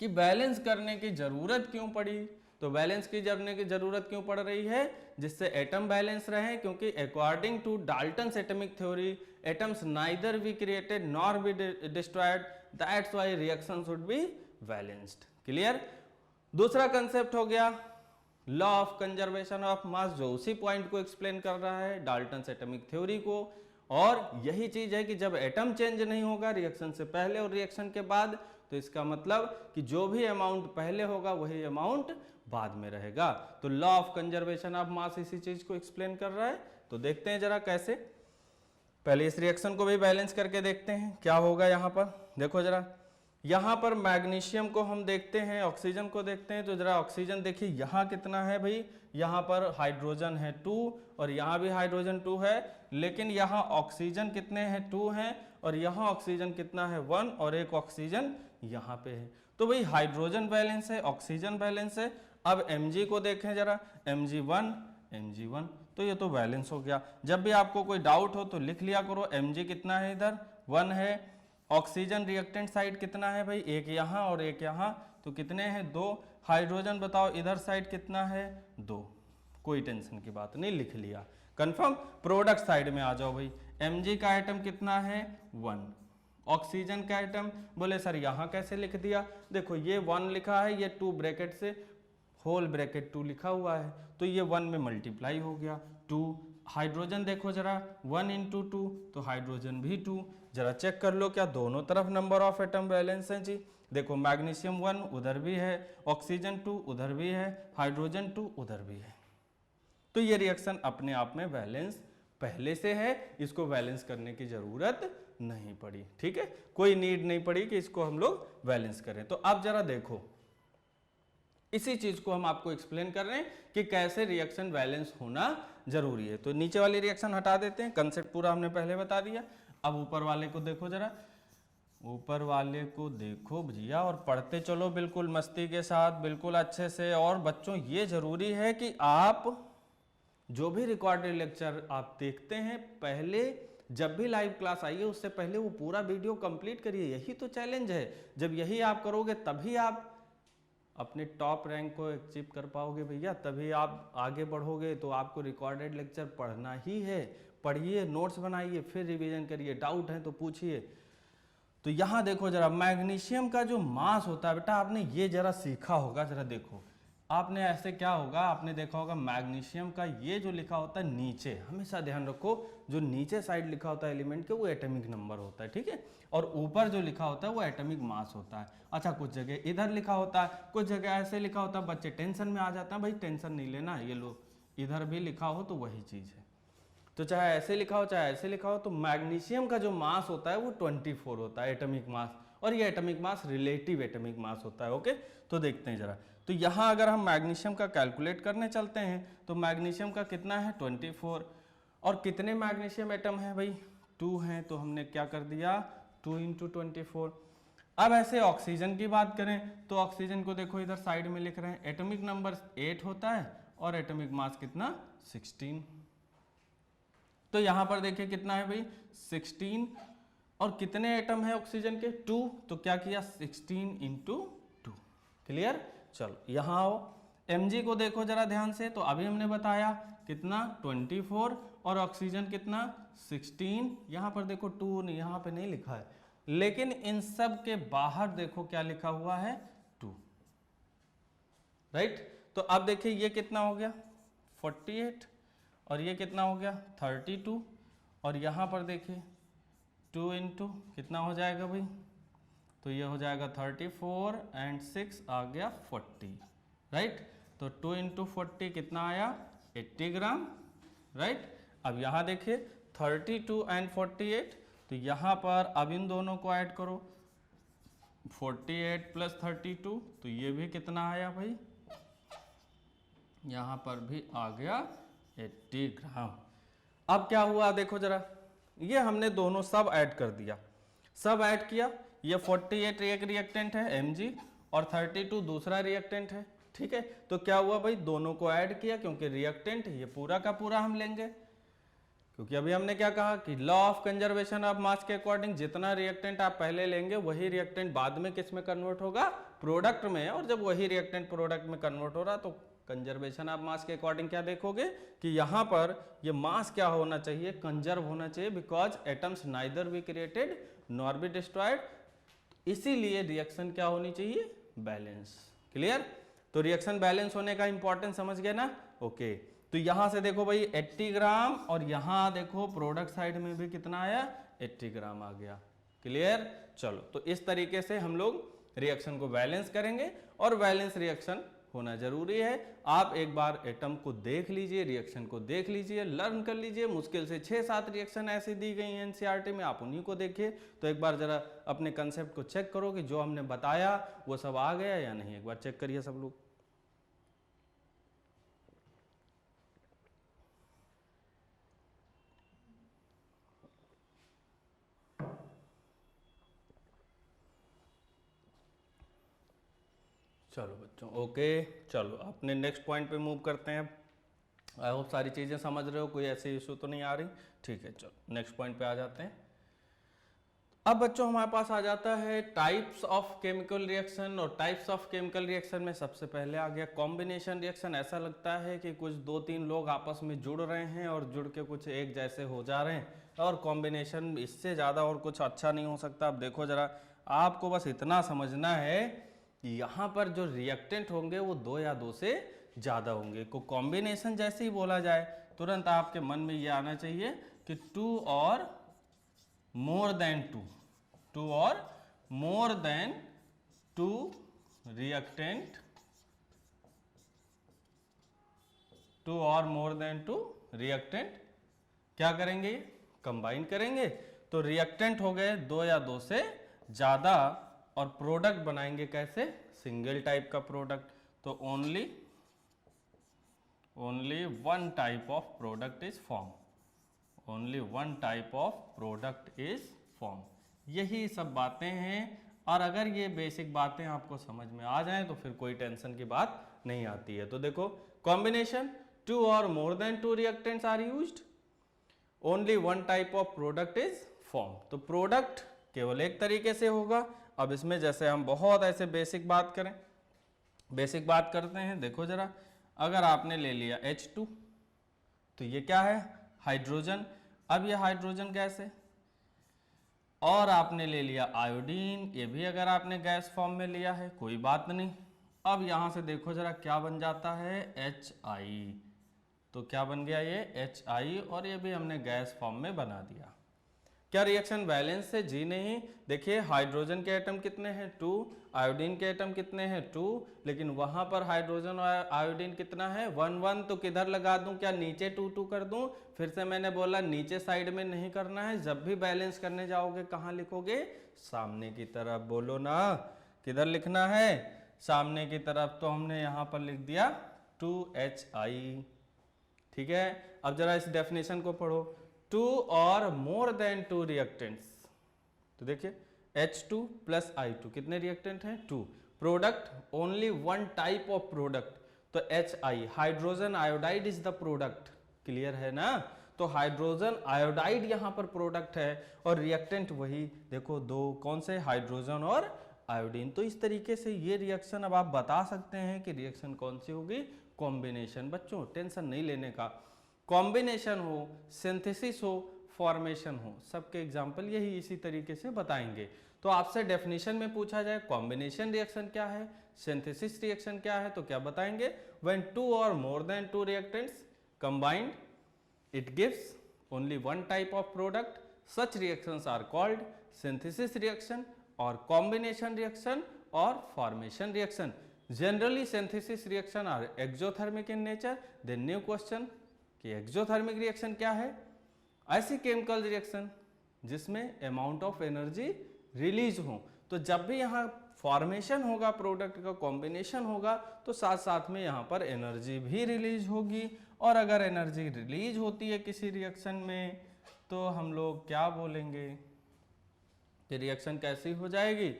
कि बैलेंस करने की जरूरत क्यों पड़ी। तो बैलेंस करने की जरूरत क्यों पड़ रही है, जिससे एटम बैलेंस रहे, क्योंकि according to Dalton's atomic theory atoms neither be created nor be destroyed, that's why reaction should be balanced. Clear. दूसरा कंसेप्ट हो गया law of conservation of mass, जो उसी पॉइंट को एक्सप्लेन कर रहा है, डाल्टन्स एटॉमिक थ्योरी को। और यही चीज है कि जब एटम चेंज नहीं होगा रिएक्शन से पहले और रिएक्शन के बाद, तो इसका मतलब कि जो भी अमाउंट पहले होगा वही अमाउंट बाद में रहेगा। तो लॉ ऑफ कंजर्वेशन ऑफ मास इसी चीज को एक्सप्लेन कर रहा है। तो देखते हैं जरा कैसे, पहले इस रिएक्शन को भी बैलेंस करके देखते हैं क्या होगा। यहां पर देखो जरा, यहां पर मैग्नीशियम को हम देखते हैं, ऑक्सीजन को देखते हैं। तो जरा ऑक्सीजन देखिए यहाँ कितना है भाई, यहाँ पर हाइड्रोजन है 2 और यहाँ भी हाइड्रोजन 2 है, लेकिन यहाँ ऑक्सीजन कितने हैं 2 हैं और यहाँ ऑक्सीजन कितना है 1 और एक ऑक्सीजन यहाँ पे है। तो भाई हाइड्रोजन बैलेंस है, ऑक्सीजन बैलेंस है। अब Mg को देखें जरा, Mg1, तो ये तो बैलेंस हो गया। जब भी आपको कोई डाउट हो तो लिख लिया करो, Mg कितना है इधर 1 है, ऑक्सीजन रिएक्टेंट साइड कितना है भाई, एक यहाँ और एक यहाँ, तो कितने हैं 2। हाइड्रोजन बताओ इधर साइड कितना है 2, कोई टेंशन की बात नहीं, लिख लिया कंफर्म। प्रोडक्ट साइड में आ जाओ भाई, Mg का आइटम कितना है 1, ऑक्सीजन का आइटम, बोले सर यहाँ कैसे लिख दिया, देखो ये 1 लिखा है, ये 2 ब्रैकेट से होल ब्रैकेट 2 लिखा हुआ है, तो ये 1 में मल्टीप्लाई हो गया 2। हाइड्रोजन देखो जरा 1 × 2, तो हाइड्रोजन भी 2। जरा चेक कर लो क्या दोनों तरफ नंबर ऑफ एटम बैलेंस हैं जी। देखो मैग्नीशियम 1 उधर भी है, ऑक्सीजन 2 उधर भी है, हाइड्रोजन 2 उधर भी है। तो ये रिएक्शन अपने आप में बैलेंस पहले से है, इसको बैलेंस करने की जरूरत नहीं पड़ी। ठीक है, कोई नीड नहीं पड़ी कि इसको हम लोग बैलेंस करें। तो अब जरा देखो, इसी चीज को हम आपको एक्सप्लेन कर रहे हैं कि कैसे रिएक्शन बैलेंस होना जरूरी है। तो नीचे वाली रिएक्शन हटा देते हैं, कंसेप्ट पूरा हमने पहले बता दिया। अब ऊपर वाले को देखो जरा, ऊपर वाले को देखो भैया और पढ़ते चलो बिल्कुल मस्ती के साथ, बिल्कुल अच्छे से। और बच्चों ये जरूरी है कि आप जो भी रिकॉर्डेड लेक्चर आप देखते हैं, पहले जब भी लाइव क्लास आइए उससे पहले वो पूरा वीडियो कंप्लीट करिए। यही तो चैलेंज है, जब यही आप करोगे तभी आप अपने टॉप रैंक को अचीव कर पाओगे भैया, तभी आप आगे बढ़ोगे। तो आपको रिकॉर्डेड लेक्चर पढ़ना ही है, पढ़िए, नोट्स बनाइए, फिर रिवीजन करिए, डाउट है तो पूछिए। तो यहाँ देखो जरा, मैग्नीशियम का जो मास होता है बेटा, आपने ये जरा सीखा होगा, जरा देखो आपने ऐसे क्या होगा, आपने देखा होगा मैग्नीशियम का ये जो लिखा होता है नीचे, हमेशा ध्यान रखो जो नीचे साइड लिखा होता है एलिमेंट के, वो एटॉमिक नंबर होता है, ठीक है, और ऊपर जो लिखा होता है वो एटॉमिक मास होता है। अच्छा, कुछ जगह इधर लिखा होता है, कुछ जगह ऐसे लिखा होता है, बच्चे टेंशन में आ जाते हैं, भाई टेंशन नहीं लेना, ये लो इधर भी लिखा हो तो वही चीज़ है। तो चाहे ऐसे लिखा हो चाहे ऐसे लिखा हो, तो मैग्नीशियम का जो मास होता है वो 24 होता है एटॉमिक मास, और ये atomic mass relative atomic mass होता है। ओके, तो देखते हैं जरा। तो यहाँ अगर हम मैग्नीशियम का कैलकुलेट करने चलते हैं तो मैग्नीशियम का कितना है 24, और कितने मैग्नीशियम एटम है भाई 2 हैं, तो हमने क्या कर दिया 2 × 24। अब ऐसे ऑक्सीजन की बात करें तो ऑक्सीजन को देखो इधर साइड में लिख रहे हैं, एटॉमिक नंबर 8 होता है और एटॉमिक मास कितना 16। तो यहां पर देखिए कितना है भाई 16, और कितने एटम है ऑक्सीजन के 2, तो क्या किया 16 × 2। क्लियर। चलो यहां आओ, Mg को देखो जरा ध्यान से, तो अभी हमने बताया कितना 24 और ऑक्सीजन कितना 16। यहां पर देखो 2 यहां पे नहीं लिखा है, लेकिन इन सब के बाहर देखो क्या लिखा हुआ है 2, राइट। तो अब देखिए ये कितना हो गया 48, और ये कितना हो गया 32, और यहाँ पर देखिए 2 × कितना हो जाएगा भाई, तो ये हो जाएगा 34 एंड 6 आ गया 40, राइट। तो 2 × 40 कितना आया 80 ग्राम, राइट। अब यहाँ देखिए 32 एंड 48, तो यहाँ पर अब इन दोनों को ऐड करो 48 + 32, तो ये भी कितना आया भाई, यहाँ पर भी आ गया 80 ग्राम। अब क्या हुआ देखो जरा, ये हमने दोनों सब ऐड कर दिया, सब ऐड किया। ये 48 एक रिएक्टेंट है Mg और 32 दूसरा रिएक्टेंट है, ठीक है। तो क्या हुआ भाई दोनों को ऐड किया, क्योंकि रिएक्टेंट ये पूरा का पूरा हम लेंगे, क्योंकि अभी हमने क्या कहा कि law of conservation of mass के अकॉर्डिंग जितना रिएक्टेंट आप पहले लेंगे वही रिएक्टेंट बाद में किस में कन्वर्ट होगा प्रोडक्ट में, और जब वही रिएक्टेंट प्रोडक्ट में कन्वर्ट हो रहा तो कंजर्वेशन ऑफ मास के अकॉर्डिंग क्या देखोगे कि यहाँ पर ये मास क्या होना चाहिए कंजर्व होना चाहिए, because atoms neither be created nor be destroyed, इसीलिए रिएक्शन क्या होनी चाहिए बैलेंस। क्लियर। तो रिएक्शन बैलेंस होने का इंपॉर्टेंस समझ गए ना। ओके, तो यहां से देखो भाई 80 ग्राम, और यहां देखो प्रोडक्ट साइड में भी कितना आया 80 ग्राम आ गया। क्लियर। चलो, तो इस तरीके से हम लोग रिएक्शन को बैलेंस करेंगे, और बैलेंस रिएक्शन होना जरूरी है। आप एक बार एटम को देख लीजिए, रिएक्शन को देख लीजिए, लर्न कर लीजिए। मुश्किल से 6-7 रिएक्शन ऐसी दी गई हैं एनसीईआरटी में, आप उन्हीं को देखिए। तो एक बार जरा अपने कंसेप्ट को चेक करो कि जो हमने बताया वो सब आ गया या नहीं, एक बार चेक करिए सब लोग। चलो बच्चों, ओके, चलो अपने नेक्स्ट पॉइंट पे मूव करते हैं। आई होप सारी चीज़ें समझ रहे हो, कोई ऐसी इशू तो नहीं आ रही। ठीक है, चलो नेक्स्ट पॉइंट पे आ जाते हैं। अब बच्चों हमारे पास आ जाता है टाइप्स ऑफ केमिकल रिएक्शन, और टाइप्स ऑफ केमिकल रिएक्शन में सबसे पहले आ गया कॉम्बिनेशन रिएक्शन। ऐसा लगता है कि कुछ 2-3 लोग आपस में जुड़ रहे हैं और जुड़ के कुछ एक जैसे हो जा रहे हैं, और कॉम्बिनेशन इससे ज़्यादा और कुछ अच्छा नहीं हो सकता। अब देखो जरा, आपको बस इतना समझना है यहाँ पर जो रिएक्टेंट होंगे वो 2 या 2 से ज़्यादा होंगे। को कॉम्बिनेशन जैसे ही बोला जाए तुरंत आपके मन में ये आना चाहिए कि 2 और मोर देन 2 और मोर देन 2 रिएक्टेंट, 2 और मोर देन 2 रिएक्टेंट क्या करेंगे कंबाइन करेंगे, तो रिएक्टेंट हो गए 2 या 2 से ज़्यादा, और प्रोडक्ट बनाएंगे कैसे सिंगल टाइप का प्रोडक्ट। तो only one type of product is form, only one type of product is form. यही सब बातें हैं, और अगर ये बेसिक बातें आपको समझ में आ जाएं तो फिर कोई टेंशन की बात नहीं आती है। तो देखो कॉम्बिनेशन 2 और more than 2 reactants are used, only one type of product is form. तो प्रोडक्ट केवल एक तरीके से होगा। अब इसमें जैसे हम बहुत ऐसे बेसिक बात करें, बेसिक बात करते हैं। देखो जरा, अगर आपने ले लिया H2, तो ये क्या है हाइड्रोजन। अब ये हाइड्रोजन गैस है, और आपने ले लिया आयोडीन, ये भी अगर आपने गैस फॉर्म में लिया है कोई बात नहीं। अब यहाँ से देखो जरा क्या बन जाता है HI, तो क्या बन गया ये HI, और ये भी हमने गैस फॉर्म में बना दिया। क्या रिएक्शन बैलेंस है? जी नहीं। देखिए हाइड्रोजन के एटम कितने हैं? 2, आयोडीन के एटम कितने हैं? 2, लेकिन वहां पर हाइड्रोजन और आयोडीन कितना है? 1 1। तो किधर लगा दूं? क्या नीचे 2 2 कर दूं? फिर से मैंने बोला नीचे साइड में नहीं करना है, जब भी बैलेंस करने जाओगे कहाँ लिखोगे? सामने की तरफ। बोलो ना, किधर लिखना है? सामने की तरफ। तो हमने यहाँ पर लिख दिया 2HI। ठीक है, अब जरा इस डेफिनेशन को पढ़ो। 2 और मोर देन 2 रिएक्टेंट्स, तो देखिए H2 प्लस I2 कितने रिएक्टेंट हैं? 2। Product only 1 type of product, तो HI hydrogen iodide is the product. Clear है ना? तो हाइड्रोजन आयोडाइड यहाँ पर प्रोडक्ट है और रिएक्टेंट वही देखो 2, कौन से? हाइड्रोजन और आयोडीन। तो इस तरीके से ये रिएक्शन अब आप बता सकते हैं कि रिएक्शन कौन सी होगी? कॉम्बिनेशन। बच्चों टेंशन नहीं लेने का, कॉम्बिनेशन हो, सिंथेसिस हो, फॉर्मेशन हो, सबके एग्जाम्पल यही इसी तरीके से बताएंगे। तो आपसे डेफिनेशन में पूछा जाए कॉम्बिनेशन रिएक्शन क्या है, सिंथेसिस रिएक्शन क्या है, तो क्या बताएंगे? व्हेन 2 और more than 2 reactants combined it gives only 1 type of product, such reactions are called synthesis reaction और कॉम्बिनेशन रिएक्शन और formation reaction. Generally synthesis reaction are exothermic in nature. Then new question कि exothermic reaction क्या है? ऐसी chemical reaction जिसमें amount of energy release हो। तो जब भी यहाँ फॉर्मेशन होगा, प्रोडक्ट का कॉम्बिनेशन होगा, तो साथ साथ में यहाँ पर एनर्जी भी रिलीज होगी। और अगर एनर्जी रिलीज होती है किसी रिएक्शन में तो हम लोग क्या बोलेंगे कि रिएक्शन कैसी हो जाएगी?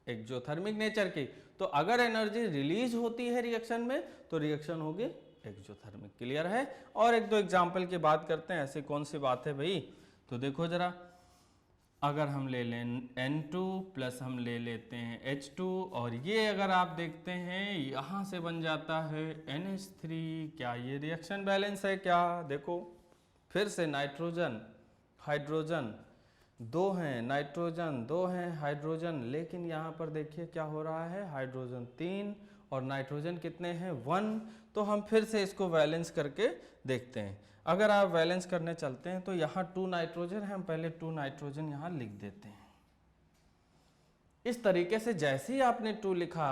एक्सोथर्मिक नेचर की। तो अगर एनर्जी रिलीज होती है रिएक्शन में तो रिएक्शन होगी एक्सोथर्मिक। क्लियर है? और एक दो एग्जाम्पल की बात करते हैं, ऐसी कौन सी बात है भाई? तो देखो जरा, अगर हम ले लें N2 प्लस हम ले लेते हैं H2 और ये अगर आप देखते हैं यहाँ से बन जाता है NH3। क्या ये रिएक्शन बैलेंस है क्या? देखो फिर से नाइट्रोजन हाइड्रोजन 2 हैं, नाइट्रोजन 2 हैं, हाइड्रोजन, लेकिन यहाँ पर देखिए क्या हो रहा है? हाइड्रोजन 3 और नाइट्रोजन कितने हैं? 1। तो हम फिर से इसको बैलेंस करके देखते हैं। अगर आप बैलेंस करने चलते हैं तो यहाँ 2 नाइट्रोजन है, हम पहले 2 नाइट्रोजन यहाँ लिख देते हैं। इस तरीके से जैसे ही आपने 2 लिखा,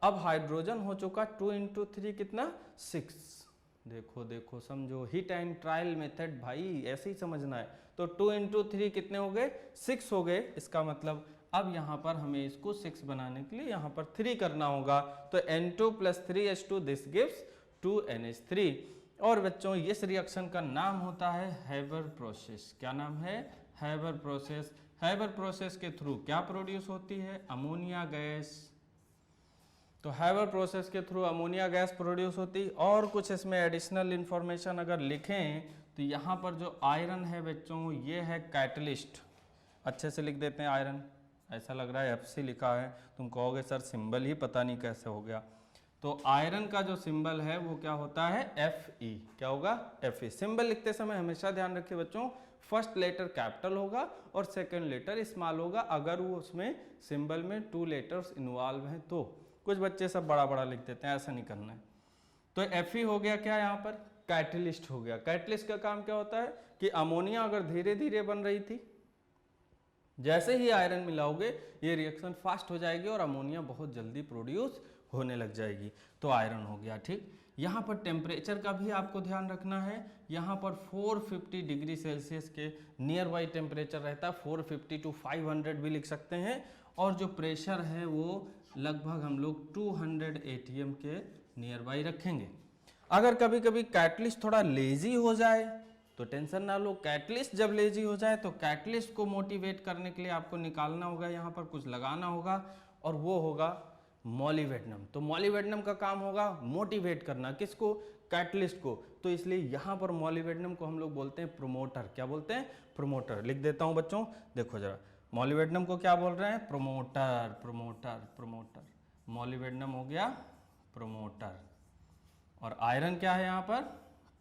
अब हाइड्रोजन हो चुका 2 × 3 कितना? 6। देखो देखो समझो, हिट एंड ट्रायल मेथड भाई, ऐसे ही समझना है। तो 2 × 3 कितने हो गए? 6 हो गए। इसका मतलब अब यहाँ पर हमें इसको 6 बनाने के लिए यहाँ पर 3 करना होगा। तो N2 + 3H2 this gives 2NH3। और बच्चों इस रिएक्शन का नाम होता है हैबर प्रोसेस। क्या नाम है? Haber process. हैबर प्रोसेस के थ्रू क्या प्रोड्यूस होती है? Ammonia gas. तो हैबर प्रोसेस के थ्रू अमोनिया गैस प्रोड्यूस होती। और कुछ इसमें एडिशनल इंफॉर्मेशन अगर लिखें तो यहाँ पर जो आयरन है बच्चों, ये है कैटलिस्ट। अच्छे से लिख देते हैं आयरन। ऐसा लग रहा है FC लिखा है, तुम कहोगे सर सिंबल ही पता नहीं कैसे हो गया। तो आयरन का जो सिंबल है वो क्या होता है? Fe। क्या होगा? Fe। सिंबल लिखते समय हमेशा ध्यान रखिए बच्चों, फर्स्ट लेटर कैपिटल होगा और सेकंड लेटर स्मॉल होगा, अगर वो उसमें सिंबल में 2 लेटर्स इन्वॉल्व हैं तो। कुछ बच्चे सब बड़ा बड़ा लिख देते हैं, ऐसा नहीं करना है। तो Fe हो गया क्या यहाँ पर? कैटलिस्ट हो गया। कैटलिस्ट का काम क्या होता है कि अमोनिया अगर धीरे धीरे बन रही थी, जैसे ही आयरन मिलाओगे ये रिएक्शन फास्ट हो जाएगी और अमोनिया बहुत जल्दी प्रोड्यूस होने लग जाएगी। तो आयरन हो गया। ठीक, यहाँ पर टेम्परेचर का भी आपको ध्यान रखना है। यहाँ पर 450 डिग्री सेल्सियस के नियर बाई टेम्परेचर रहता है, 450 to 500 भी लिख सकते हैं। और जो प्रेशर है वो लगभग हम लोग 200 ATM के नियर बाई रखेंगे। अगर कभी कभी कैटलिस्ट थोड़ा लेजी हो जाए तो टेंशन ना लो। कैटलिस्ट जब लेजी हो जाए तो कैटलिस्ट को मोटिवेट करने के लिए आपको निकालना होगा, यहाँ पर कुछ लगाना होगा और वो होगा मॉलिब्डेनम। तो मॉलिब्डेनम का काम होगा मोटिवेट करना, किसको? कैटलिस्ट को। तो इसलिए यहाँ पर मॉलिब्डेनम को हम लोग बोलते हैं प्रोमोटर। क्या बोलते हैं? प्रोमोटर। लिख देता हूँ बच्चों, देखो जरा, मॉलिब्डेनम को क्या बोल रहे हैं? प्रोमोटर। प्रोमोटर प्रोमोटर मॉलिब्डेनम हो गया प्रोमोटर। और आयरन क्या है यहाँ पर?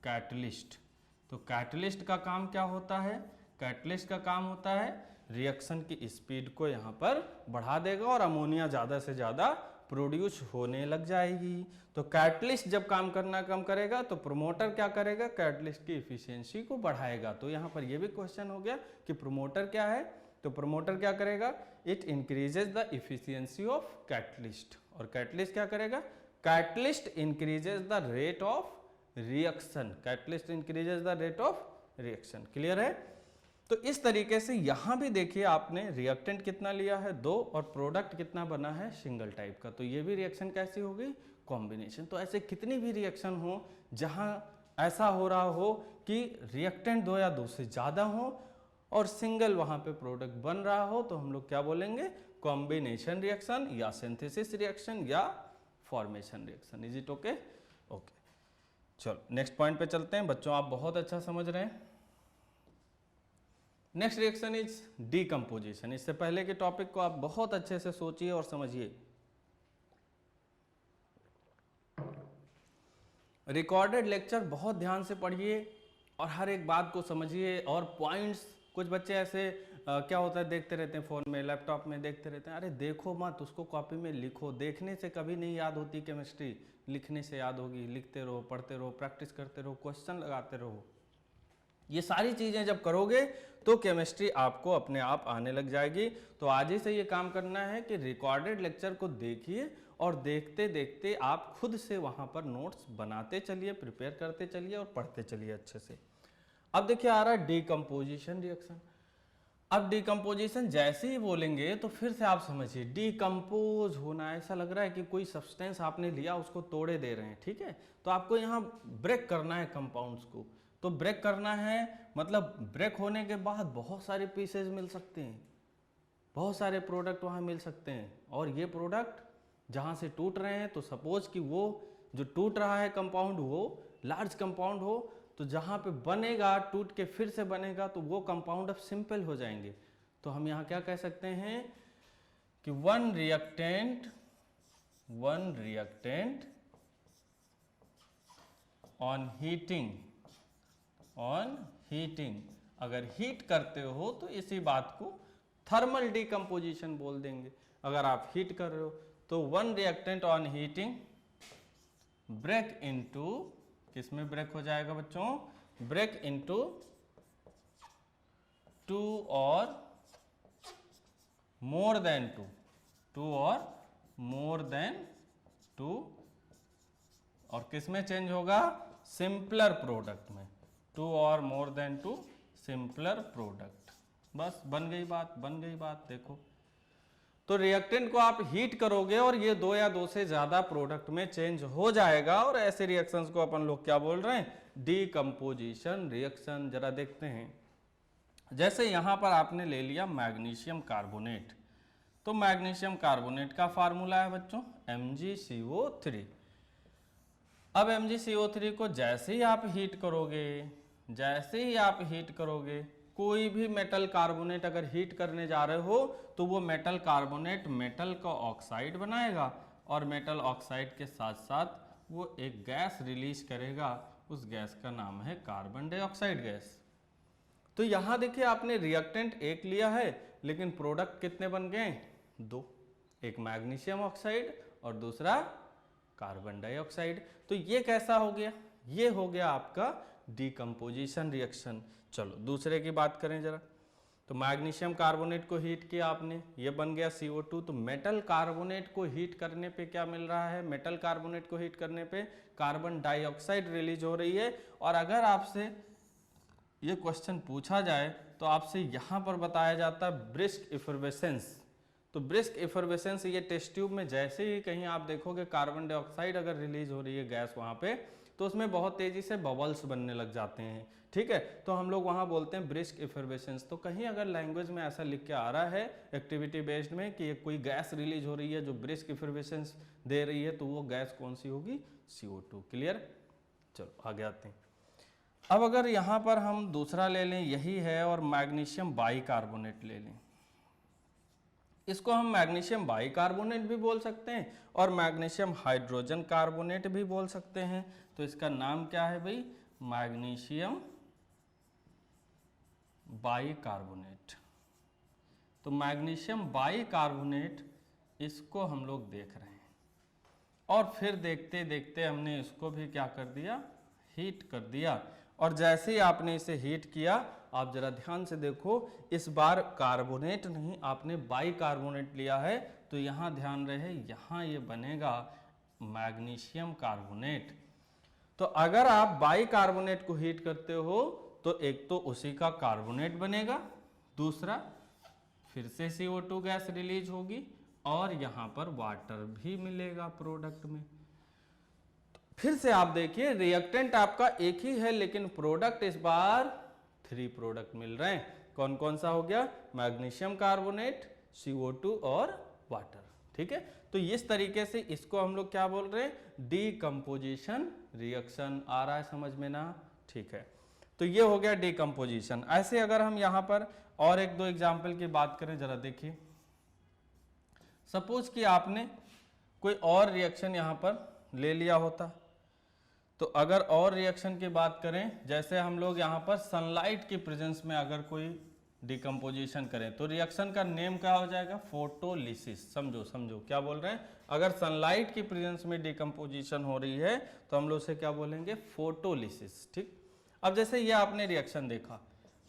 कैटलिस्ट। तो कैटलिस्ट का काम क्या होता है? कैटलिस्ट का काम होता है रिएक्शन की स्पीड को यहाँ पर बढ़ा देगा और अमोनिया ज़्यादा से ज़्यादा प्रोड्यूस होने लग जाएगी। तो कैटलिस्ट जब काम करना कम करेगा तो प्रोमोटर क्या करेगा, कैटलिस्ट की इफिशियंसी को बढ़ाएगा। तो यहाँ पर ये भी क्वेश्चन हो गया कि प्रोमोटर क्या है, तो प्रोमोटर क्या करेगा, it increases the efficiency of catalyst. और कैटलिस्ट क्या करेगा, catalyst increases the rate of reaction, catalyst increases the rate of reaction. Clear है। तो इस तरीके से यहां भी देखिए आपने रिएक्टेंट कितना लिया है 2 और प्रोडक्ट कितना बना है सिंगल टाइप का। तो ये भी रिएक्शन कैसी हो गई, कॉम्बिनेशन। तो ऐसे कितनी भी रिएक्शन हो जहां ऐसा हो रहा हो कि रिएक्टेंट 2 या 2 से ज्यादा हो और सिंगल वहां पे प्रोडक्ट बन रहा हो, तो हम लोग क्या बोलेंगे, कॉम्बिनेशन रिएक्शन या सिंथेसिस रिएक्शन या formation reaction. Is it okay? Okay, चलो नेक्स्ट पॉइंट पे चलते हैं। बच्चों आप बहुत अच्छा समझ रहे हैं। Next reaction is decomposition. इससे पहले के टॉपिक को आप बहुत अच्छे से सोचिए और समझिए। रिकॉर्डेड लेक्चर बहुत ध्यान से पढ़िए और हर एक बात को समझिए और पॉइंट्स। कुछ बच्चे ऐसे क्या होता है, देखते रहते हैं फोन में, लैपटॉप में देखते रहते हैं। अरे देखो मत, उसको कॉपी में लिखो। देखने से कभी नहीं याद होती केमिस्ट्री, लिखने से याद होगी। लिखते रहो, पढ़ते रहो, प्रैक्टिस करते रहो, क्वेश्चन लगाते रहो। ये सारी चीजें जब करोगे तो केमिस्ट्री आपको अपने आप आने लग जाएगी। तो आज ही से ये काम करना है कि रिकॉर्डेड लेक्चर को देखिए और देखते देखते आप खुद से वहां पर नोट्स बनाते चलिए, प्रिपेयर करते चलिए और पढ़ते चलिए अच्छे से। अब देखिए आ रहा है डीकम्पोजिशन रिएक्शन। अब डीकम्पोजिशन जैसे ही बोलेंगे तो फिर से आप समझिए, डीकम्पोज होना, ऐसा लग रहा है कि कोई सब्सटेंस आपने लिया उसको तोड़े दे रहे हैं। ठीक है, तो आपको यहाँ ब्रेक करना है कंपाउंड्स को। तो ब्रेक करना है मतलब ब्रेक होने के बाद बहुत सारे पीसेज मिल सकते हैं, बहुत सारे प्रोडक्ट वहाँ मिल सकते हैं। और ये प्रोडक्ट जहाँ से टूट रहे हैं, तो सपोज कि वो जो टूट रहा है कंपाउंड वो लार्ज कंपाउंड हो, तो जहाँ पे बनेगा टूट के फिर से बनेगा तो वो कंपाउंड अब सिंपल हो जाएंगे। तो हम यहाँ क्या कह सकते हैं कि वन रिएक्टेंट ऑन हीटिंग, अगर हीट करते हो तो इसी बात को थर्मल डीकम्पोजिशन बोल देंगे। अगर आप हीट कर रहे हो तो one reactant on heating break into, किसमें ब्रेक हो जाएगा बच्चों, ब्रेक इनटू 2 और मोर देन 2 और किसमें चेंज होगा, सिंपलर प्रोडक्ट में, 2 और मोर देन 2 सिंपलर प्रोडक्ट। बस बन गई बात। देखो तो रिएक्टेंट को आप हीट करोगे और ये 2 या 2 से ज्यादा प्रोडक्ट में चेंज हो जाएगा। और ऐसे रिएक्शंस को अपन लोग क्या बोल रहे हैं, डीकम्पोजिशन रिएक्शन। जरा देखते हैं, जैसे यहां पर आपने ले लिया मैग्नीशियम कार्बोनेट। तो मैग्नीशियम कार्बोनेट का फार्मूला है बच्चों MgCO3। अब MgCO3 को जैसे ही आप हीट करोगे, कोई भी मेटल कार्बोनेट अगर हीट करने जा रहे हो तो वो मेटल कार्बोनेट मेटल का ऑक्साइड बनाएगा और मेटल ऑक्साइड के साथ साथ वो एक गैस रिलीज करेगा। उस गैस का नाम है कार्बन डाइऑक्साइड गैस। तो यहां देखिए आपने रिएक्टेंट एक लिया है लेकिन प्रोडक्ट कितने बन गए, 2, एक मैग्नीशियम ऑक्साइड और दूसरा कार्बन डाइऑक्साइड। तो ये कैसा हो गया, ये हो गया आपका डीकम्पोजिशन रिएक्शन। चलो दूसरे की बात करें जरा। तो मैग्नीशियम कार्बोनेट को हीट किया आपने, ये बन गया CO2। तो मेटल कार्बोनेट को हीट करने पे क्या मिल रहा है, मेटल कार्बोनेट को हीट करने पे कार्बन डाइऑक्साइड रिलीज हो रही है। और अगर आपसे ये क्वेश्चन पूछा जाए तो आपसे यहाँ पर बताया जाता है ब्रिस्क इफर्वेसेंस। तो ब्रिस्क इफर्वेसेंस, ये टेस्ट ट्यूब में जैसे ही कहीं आप देखोगे कार्बन डाइऑक्साइड अगर रिलीज हो रही है गैस वहाँ पे, तो उसमें बहुत तेजी से बबल्स बनने लग जाते हैं। ठीक है, तो हम लोग वहाँ बोलते हैं ब्रिस्क इफर्वेसेंस। तो कहीं अगर लैंग्वेज में ऐसा लिख के आ रहा है एक्टिविटी बेस्ड में कि कोई गैस रिलीज हो रही है जो ब्रिस्क इफर्वेसेंस दे रही है, तो वो गैस कौन सी होगी, CO2। क्लियर, चलो आगे आते हैं। अब अगर यहाँ पर हम दूसरा ले लें, यही है, और मैग्नीशियम बाइकार्बोनेट ले लें, इसको हम मैग्नीशियम बाइकार्बोनेट भी बोल सकते हैं और मैग्नीशियम हाइड्रोजन कार्बोनेट भी बोल सकते हैं। तो इसका नाम क्या है भाई, मैग्नीशियम बाइकार्बोनेट। तो मैग्नीशियम बाइकार्बोनेट इसको हम लोग देख रहे हैं। और फिर देखते देखते हमने इसको भी क्या कर दिया, हीट कर दिया। और जैसे ही आपने इसे हीट किया, आप जरा ध्यान से देखो, इस बार कार्बोनेट नहीं, आपने बाइकार्बोनेट लिया है, तो यहाँ ध्यान रहे, यहाँ ये बनेगा मैग्नीशियम कार्बोनेट। तो अगर आप बाइकार्बोनेट को हीट करते हो तो एक तो उसी का कार्बोनेट बनेगा, दूसरा फिर से CO2 गैस रिलीज होगी और यहाँ पर वाटर भी मिलेगा प्रोडक्ट में। फिर से आप देखिए, रिएक्टेंट आपका एक ही है लेकिन प्रोडक्ट इस बार 3 प्रोडक्ट मिल रहे हैं। कौन कौन सा हो गया, मैग्नीशियम कार्बोनेट, CO2 और वाटर। ठीक है, तो इस तरीके से इसको हम लोग क्या बोल रहे हैं, डीकंपोजिशन रिएक्शन। आ रहा है समझ में ना? ठीक है, तो ये हो गया डीकंपोजिशन। ऐसे अगर हम यहाँ पर और एक दो एग्जाम्पल की बात करें, जरा देखिए। सपोज कि आपने कोई और रिएक्शन यहाँ पर ले लिया होता, तो अगर और रिएक्शन की बात करें, जैसे हम लोग यहाँ पर सनलाइट की प्रेजेंस में अगर कोई डिकम्पोजिशन करें, तो रिएक्शन का नेम क्या हो जाएगा, फोटोलिसिस। समझो समझो क्या बोल रहे हैं, अगर सनलाइट की प्रेजेंस में डिकम्पोजिशन हो रही है तो हम लोग उसे क्या बोलेंगे, फोटोलिसिस। ठीक, अब जैसे ये आपने रिएक्शन देखा,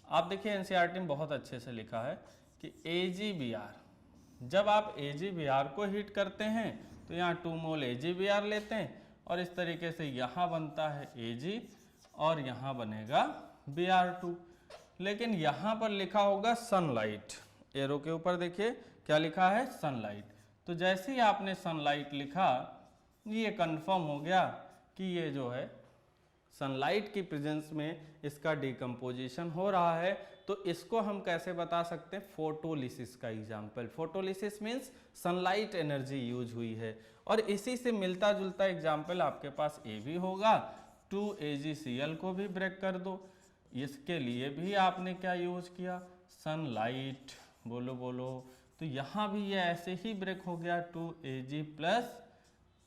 आप देखिए एनसीईआरटी में बहुत अच्छे से लिखा है कि AgBr, जब आप AgBr को हीट करते हैं तो यहाँ 2 मोल AgBr लेते हैं और इस तरीके से यहाँ बनता है Ag और यहाँ बनेगा Br2। लेकिन यहाँ पर लिखा होगा सनलाइट, एरो के ऊपर देखिए क्या लिखा है, सनलाइट। तो जैसे ही आपने सनलाइट लिखा, ये कंफर्म हो गया कि ये जो है सनलाइट की प्रेजेंस में इसका डिकम्पोजिशन हो रहा है। तो इसको हम कैसे बता सकते हैं, फोटोलिसिस का example. Photolysis means sunlight energy use हुई है। और इसी से मिलता जुलता एग्जाम्पल आपके पास ये भी होगा, 2AgCl को भी ब्रेक कर दो, इसके लिए भी आपने क्या यूज किया, सनलाइट। बोलो बोलो, तो यहाँ भी ये ऐसे ही ब्रेक हो गया, 2Ag प्लस,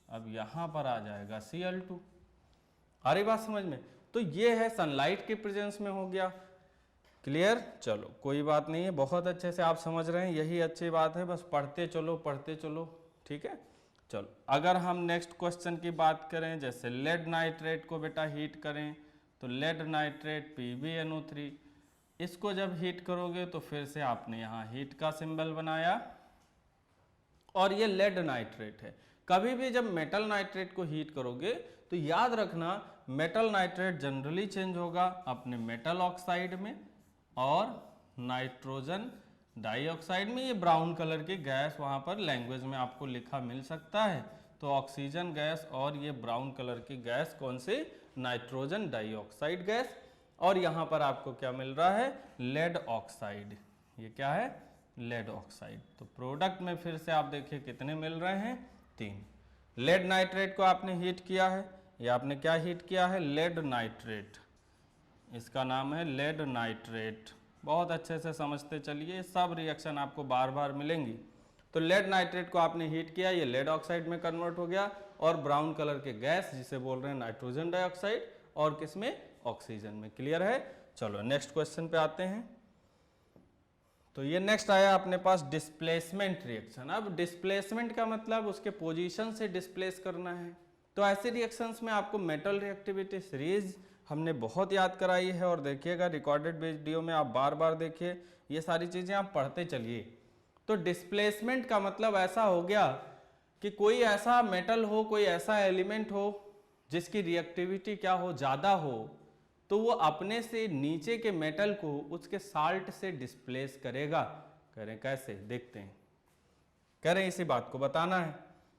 अब यहाँ पर आ जाएगा Cl2। आ रही बात समझ में? तो ये है सनलाइट के प्रेजेंस में हो गया। क्लियर? चलो कोई बात नहीं है, बहुत अच्छे से आप समझ रहे हैं, यही अच्छी बात है, बस पढ़ते चलो पढ़ते चलो। ठीक है, चलो अगर हम नेक्स्ट क्वेश्चन की बात करें, जैसे लेड नाइट्रेट को बेटा हीट करें, तो लेड नाइट्रेट PbNO3, इसको जब हीट करोगे तो फिर से आपने यहाँ हीट का सिंबल बनाया और ये लेड नाइट्रेट है। कभी भी जब मेटल नाइट्रेट को हीट करोगे तो याद रखना, मेटल नाइट्रेट जनरली चेंज होगा अपने मेटल ऑक्साइड में और नाइट्रोजन डाइऑक्साइड में। ये ब्राउन कलर की गैस वहाँ पर लैंग्वेज में आपको लिखा मिल सकता है। तो ऑक्सीजन गैस और ये ब्राउन कलर की गैस कौन सी, नाइट्रोजन डाइऑक्साइड गैस। और यहाँ पर आपको क्या मिल रहा है, लेड ऑक्साइड। ये क्या है, लेड ऑक्साइड। तो प्रोडक्ट में फिर से आप देखिए कितने मिल रहे हैं, 3। लेड नाइट्रेट को आपने हीट किया है, ये आपने क्या हीट किया है, लेड नाइट्रेट, इसका नाम है लेड नाइट्रेट। बहुत अच्छे से समझते चलिए, सब रिएक्शन आपको बार बार मिलेंगी। तो लेड नाइट्रेट को आपने हीट किया, ये लेड ऑक्साइड में कन्वर्ट हो गया और ब्राउन कलर के गैस जिसे बोल रहे हैं नाइट्रोजन डाइऑक्साइड, और किसमें, ऑक्सीजन में। क्लियर है? चलो नेक्स्ट क्वेश्चन पे आते हैं। तो ये नेक्स्ट आया अपने पास डिस्प्लेसमेंट रिएक्शन। अब डिस्प्लेसमेंट का मतलब उसके पोजीशन से डिस्प्लेस करना है। तो ऐसे रिएक्शंस में आपको मेटल रिएक्टिविटी सीरीज हमने बहुत याद कराई है, और देखिएगा रिकॉर्डेड वीडियो में आप बार बार देखिए, ये सारी चीज़ें आप पढ़ते चलिए। तो डिस्प्लेसमेंट का मतलब ऐसा हो गया कि कोई ऐसा मेटल हो, कोई ऐसा एलिमेंट हो जिसकी रिएक्टिविटी क्या हो, ज़्यादा हो, तो वो अपने से नीचे के मेटल को उसके साल्ट से डिस्प्लेस करेगा। करें कैसे, देखते हैं। कह रहे हैं इसी बात को बताना है।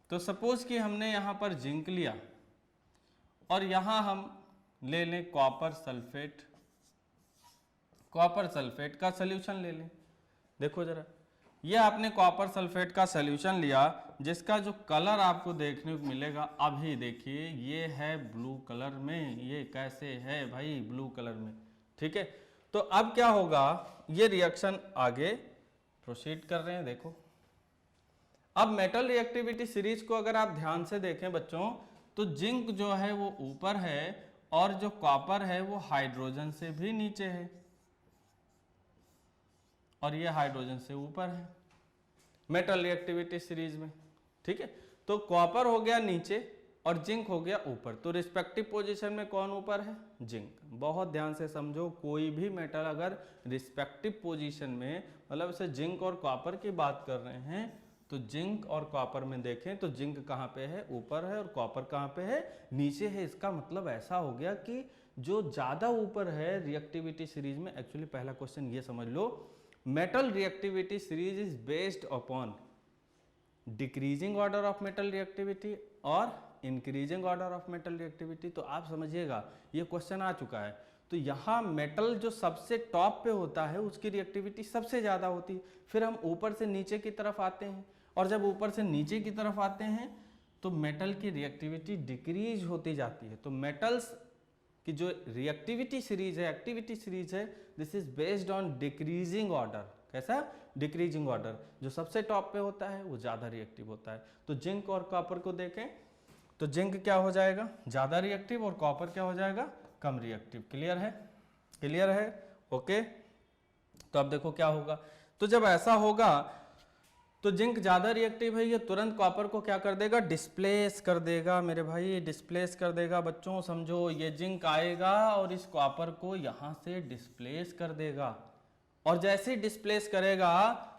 तो सपोज कि हमने यहाँ पर जिंक लिया और यहाँ हम ले लें कॉपर सल्फेट, कॉपर सल्फेट का सल्यूशन ले लें। देखो जरा, ये आपने कॉपर सल्फेट का सल्यूशन लिया, जिसका जो कलर आपको देखने को मिलेगा, अभी देखिए ये है ब्लू कलर में। ये कैसे है भाई, ब्लू कलर में। ठीक है, तो अब क्या होगा, ये रिएक्शन आगे प्रोसीड कर रहे हैं। देखो अब मेटल रिएक्टिविटी सीरीज को अगर आप ध्यान से देखें बच्चों, तो जिंक जो है वो ऊपर है और जो कॉपर है वो हाइड्रोजन से भी नीचे है, और ये हाइड्रोजन से ऊपर है मेटल रिएक्टिविटी सीरीज में। ठीक है, तो कॉपर हो गया नीचे और जिंक हो गया ऊपर, तो रिस्पेक्टिव पोजीशन में कौन ऊपर है? जिंक। बहुत ध्यान से समझो, कोई भी मेटल अगर रिस्पेक्टिव पोजीशन में, मतलब इसे जिंक और कॉपर की बात कर रहे हैं, तो जिंक और कॉपर में देखें तो जिंक कहाँ पे है? ऊपर है, और कॉपर कहाँ पे है? नीचे है। इसका मतलब ऐसा हो गया कि जो ज़्यादा ऊपर है रिएक्टिविटी सीरीज में, एक्चुअली पहला क्वेश्चन ये समझ लो, metal reactivity series is based upon decreasing order of metal reactivity और increasing order of metal reactivity. तो आप समझिएगा ये क्वेश्चन आ चुका है, तो यहाँ मेटल जो सबसे टॉप पे होता है उसकी रिएक्टिविटी सबसे ज़्यादा होती है, फिर हम ऊपर से नीचे की तरफ आते हैं, और जब ऊपर से नीचे की तरफ आते हैं तो मेटल की रिएक्टिविटी डिक्रीज होती जाती है। तो मेटल्स की जो रिएक्टिविटी सीरीज है, एक्टिविटी सीरीज है, this is based on decreasing order. कैसा? Decreasing order. जो सबसे टॉप पे होता है वो ज़्यादा रिएक्टिव होता है। तो जिंक और कॉपर को देखें तो जिंक क्या हो जाएगा? ज़्यादा रिएक्टिव, और कॉपर क्या हो जाएगा? कम रिएक्टिव। क्लियर है? क्लियर है? ओके। तो अब देखो क्या होगा, तो जब ऐसा होगा तो जिंक ज़्यादा रिएक्टिव है, ये तुरंत कॉपर को क्या कर देगा? डिस्प्लेस कर देगा मेरे भाई, डिस्प्लेस कर देगा। बच्चों समझो, ये जिंक आएगा और इस कॉपर को यहाँ से डिस्प्लेस कर देगा, और जैसे ही डिस्प्लेस करेगा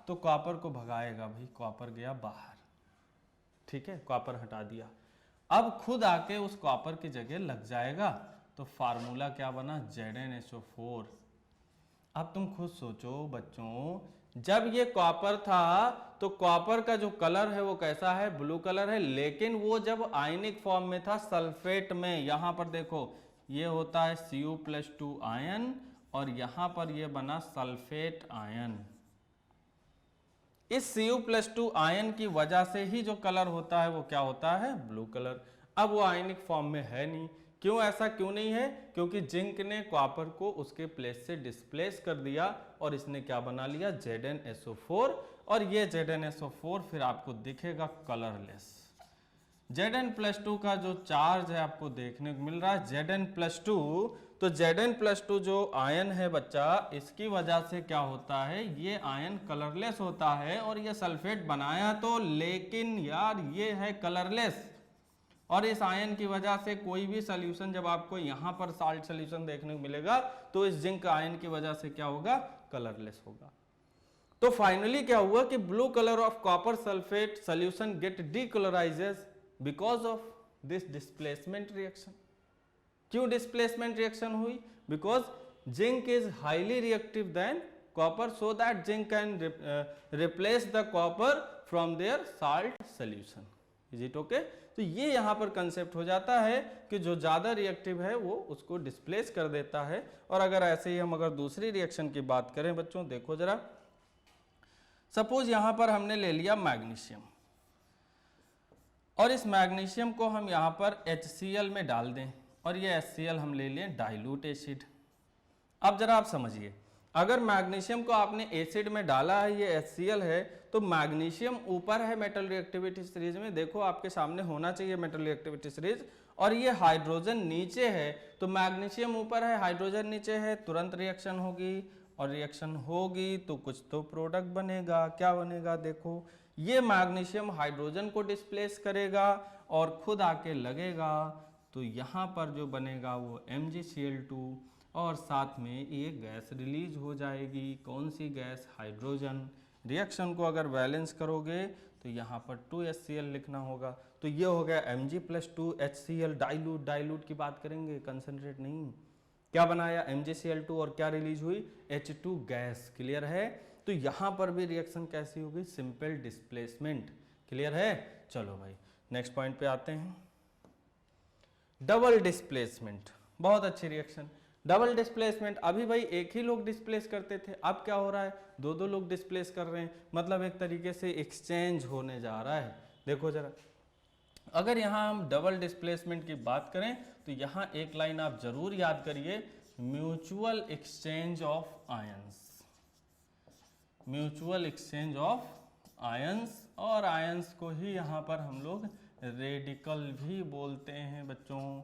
तो कॉपर को भगाएगा। भाई कॉपर गया बाहर, ठीक है, कॉपर हटा दिया, अब खुद आके उस कॉपर की जगह लग जाएगा। तो फार्मूला क्या बना? ZnSO4। अब तुम खुद सोचो बच्चों, जब ये कॉपर था तो कॉपर का जो कलर है वो कैसा है? ब्लू कलर है, लेकिन वो जब आयनिक फॉर्म में था सल्फेट में, यहां पर देखो ये होता है Cu+2 आयन, और यहां पर ये बना सल्फेट आयन। इस Cu+2 आयन की वजह से ही जो कलर होता है वो क्या होता है? Blue colour. अब वो आयनिक फॉर्म में है नहीं। क्यों? ऐसा क्यों नहीं है? क्योंकि जिंक ने कॉपर को उसके प्लेस से डिस्प्लेस कर दिया और इसने क्या बना लिया? ZnSO4। और ये ZnSO4 फिर आपको दिखेगा कलरलेस। Zn+2 का जो चार्ज है आपको देखने को मिल रहा है Zn+2, तो Zn+2 जो आयन है बच्चा, इसकी वजह से क्या होता है? ये आयन कलरलेस होता है, और ये सल्फेट बनाया तो, लेकिन यार ये है कलरलेस, और इस आयन की वजह से कोई भी सोल्यूशन, जब आपको यहाँ पर साल्ट सोल्यूशन देखने को मिलेगा तो इस जिंक आयन की वजह से क्या होगा? कलरलेस होगा। तो फाइनली क्या हुआ कि blue colour of copper sulphate solution get decolourises because of this displacement reaction. क्यों डिस्प्लेसमेंट रिएक्शन हुई? Because zinc is highly reactive than copper, so that zinc can replace the copper from their salt solution. Is it okay? तो ये यहाँ पर concept हो जाता है कि जो ज़्यादा रिएक्टिव है वो उसको डिस्प्लेस कर देता है। और अगर ऐसे ही हम अगर दूसरी रिएक्शन की बात करें बच्चों, देखो जरा, सपोज यहाँ पर हमने ले लिया मैग्नीशियम, और इस मैग्नीशियम को हम यहाँ पर HCl में डाल दें, और ये HCl हम ले लें डाइल्यूट एसिड। अब जरा आप समझिए, अगर मैग्नीशियम को आपने एसिड में डाला है, ये HCl है, तो मैग्नीशियम ऊपर है मेटल रिएक्टिविटी सीरीज में, देखो आपके सामने होना चाहिए मेटल रिएक्टिविटी सीरीज, और ये हाइड्रोजन नीचे है, तो मैग्नीशियम ऊपर है, हाइड्रोजन नीचे है, तुरंत रिएक्शन होगी, और रिएक्शन होगी तो कुछ तो प्रोडक्ट बनेगा। क्या बनेगा? देखो, ये मैग्नीशियम हाइड्रोजन को डिस्प्लेस करेगा और खुद आके लगेगा, तो यहाँ पर जो बनेगा वो MgCl2, और साथ में ये गैस रिलीज हो जाएगी। कौन सी गैस? हाइड्रोजन। रिएक्शन को अगर बैलेंस करोगे तो यहाँ पर 2HCl लिखना होगा, तो ये हो गया Mg+2HCl डाइल्यूट। डाइल्यूट की बात करेंगे, कंसंट्रेट नहीं। क्या बनाया? MgCl2, और क्या रिलीज हुई? H2 gas. क्लियर है? तो यहाँ पर भी रिएक्शन कैसी होगी? Simple displacement. क्लियर है? चलो भाई नेक्स्ट पॉइंट पे आते हैं। डबल डिस्प्लेसमेंट, बहुत अच्छी रिएक्शन। डबल डिस्प्लेसमेंट, अभी भाई एक ही लोग डिस्प्लेस करते थे, अब क्या हो रहा है? दो दो लोग डिस्प्लेस कर रहे हैं, मतलब एक तरीके से एक्सचेंज होने जा रहा है। देखो जरा, अगर यहाँ हम डबल डिस्प्लेसमेंट की बात करें तो यहाँ एक लाइन आप जरूर याद करिए, mutual exchange of ions. Mutual exchange of ions, और आयंस को ही यहाँ पर हम लोग रेडिकल भी बोलते हैं बच्चों।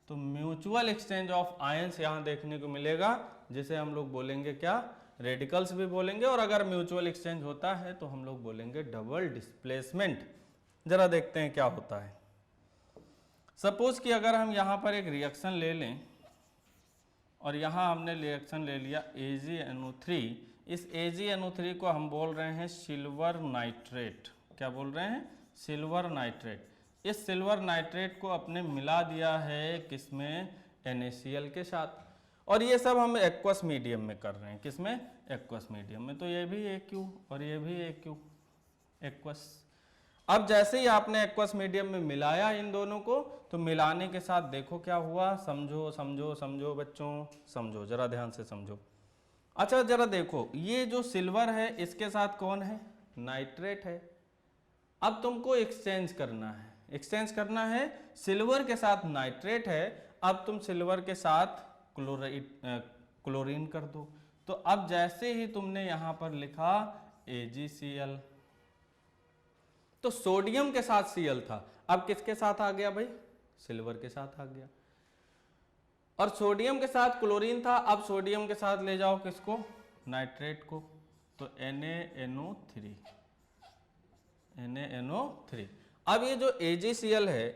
तो म्यूचुअल एक्सचेंज ऑफ आयंस यहाँ देखने को मिलेगा, जिसे हम लोग बोलेंगे क्या? रेडिकल्स भी बोलेंगे, और अगर म्यूचुअल एक्सचेंज होता है तो हम लोग बोलेंगे डबल डिस्प्लेसमेंट। जरा देखते हैं क्या होता है। सपोज कि अगर हम यहाँ पर एक रिएक्शन ले लें और यहाँ हमने रिएक्शन ले लिया AgNO3, इस AgNO3 को हम बोल रहे हैं सिल्वर नाइट्रेट। क्या बोल रहे हैं? Silver nitrate. इस सिल्वर नाइट्रेट को अपने मिला दिया है किसमें? NaCl के साथ। और ये सब हम एक्वस मीडियम में कर रहे हैं। किसमें? एक्वस मीडियम में। तो ये भी AQ और ये भी AQ, एक्वस। अब जैसे ही आपने एक्वस मीडियम में मिलाया इन दोनों को, तो मिलाने के साथ देखो क्या हुआ। समझो समझो समझो बच्चों, समझो, जरा ध्यान से समझो। अच्छा जरा देखो, ये जो सिल्वर है इसके साथ कौन है? नाइट्रेट है। अब तुमको एक्सचेंज करना है। एक्सचेंज करना है, सिल्वर के साथ नाइट्रेट है, अब तुम सिल्वर के साथ क्लोरीन कर दो। तो अब जैसे ही तुमने यहां पर लिखा AgCl, तो सोडियम के साथ Cl था, अब किसके साथ आ गया भाई? सिल्वर के साथ आ गया। और सोडियम के साथ क्लोरीन था, अब सोडियम के साथ ले जाओ किसको? नाइट्रेट को। तो NaNO3, NaNO3। अब ये जो AgCl है,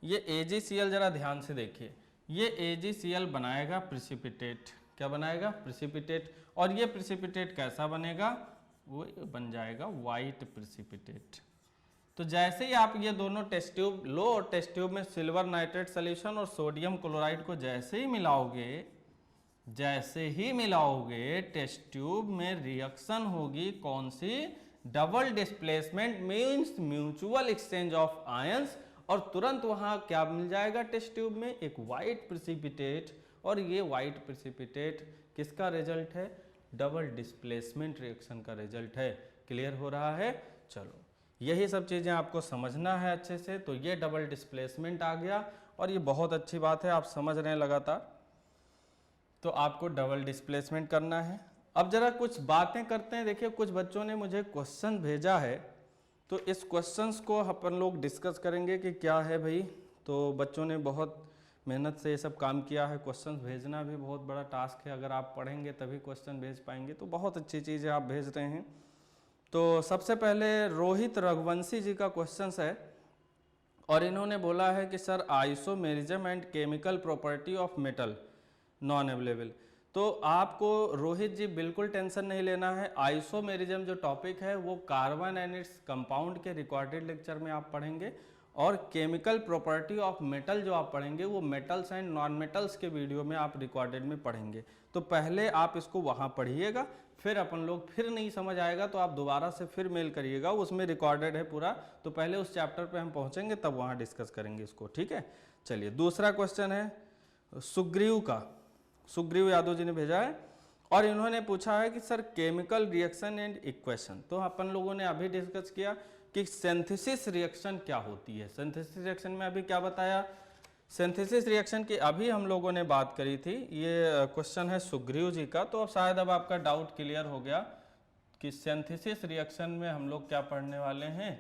ये AgCl जरा ध्यान से देखिए, ये AgCl बनाएगा प्रिसिपिटेट। क्या बनाएगा? प्रिसिपिटेट। और ये प्रिसिपिटेट कैसा बनेगा? वो बन जाएगा वाइट प्रिसिपिटेट। तो जैसे ही आप ये दोनों टेस्ट ट्यूब लो और टेस्ट ट्यूब में सिल्वर नाइट्रेट सोल्यूशन और सोडियम क्लोराइड को जैसे ही मिलाओगे, टेस्ट ट्यूब में रिएक्शन होगी। कौन सी? Double displacement means mutual exchange of ions. और तुरंत वहां क्या मिल जाएगा टेस्ट ट्यूब में? एक वाइट प्रिसिपिटेट। और ये वाइट प्रिसिपिटेट किसका रिजल्ट है? डबल डिस्प्लेसमेंट रिएक्शन का रिजल्ट है। क्लियर हो रहा है? चलो, यही सब चीजें आपको समझना है अच्छे से। तो ये डबल डिस्प्लेसमेंट आ गया और ये बहुत अच्छी बात है, आप समझ रहे हैं लगातार। तो आपको डबल डिस्प्लेसमेंट करना है। अब जरा कुछ बातें करते हैं। देखिए, कुछ बच्चों ने मुझे क्वेश्चन भेजा है, तो इस क्वेश्चंस को अपन लोग डिस्कस करेंगे कि क्या है भाई। तो बच्चों ने बहुत मेहनत से ये सब काम किया है। क्वेश्चंस भेजना भी बहुत बड़ा टास्क है, अगर आप पढ़ेंगे तभी क्वेश्चन भेज पाएंगे। तो बहुत अच्छी चीज़ है, आप भेज रहे हैं। तो सबसे पहले रोहित रघुवंशी जी का क्वेश्चन है और इन्होंने बोला है कि sir isomerism and chemical property of metal non available. तो आपको रोहित जी बिल्कुल टेंशन नहीं लेना है। आइसोमेरिज्म जो टॉपिक है वो कार्बन एंड इट्स कंपाउंड के रिकॉर्डेड लेक्चर में आप पढ़ेंगे, और केमिकल प्रॉपर्टी ऑफ मेटल जो आप पढ़ेंगे वो मेटल्स एंड नॉन मेटल्स के वीडियो में आप रिकॉर्डेड में पढ़ेंगे। तो पहले आप इसको वहाँ पढ़िएगा, फिर अपन लोग फिर नहीं समझ आएगा तो आप दोबारा से फिर मेल करिएगा, उसमें रिकॉर्डेड है पूरा। तो पहले उस चैप्टर पे हम पहुँचेंगे तब वहाँ डिस्कस करेंगे इसको, ठीक है। चलिए, दूसरा क्वेश्चन है सुग्रीव का। सुग्रीव यादव जी ने भेजा है और इन्होंने पूछा है कि sir chemical reaction and equation. तो अपन लोगों ने अभी डिस्कस किया कि सिंथेसिस रिएक्शन क्या होती है। सिंथेसिस रिएक्शन में अभी क्या बताया? सिंथेसिस रिएक्शन की अभी हम लोगों ने बात करी थी। ये क्वेश्चन है सुग्रीव जी का। तो अब शायद अब आपका डाउट क्लियर हो गया कि सिंथेसिस रिएक्शन में हम लोग क्या पढ़ने वाले हैं।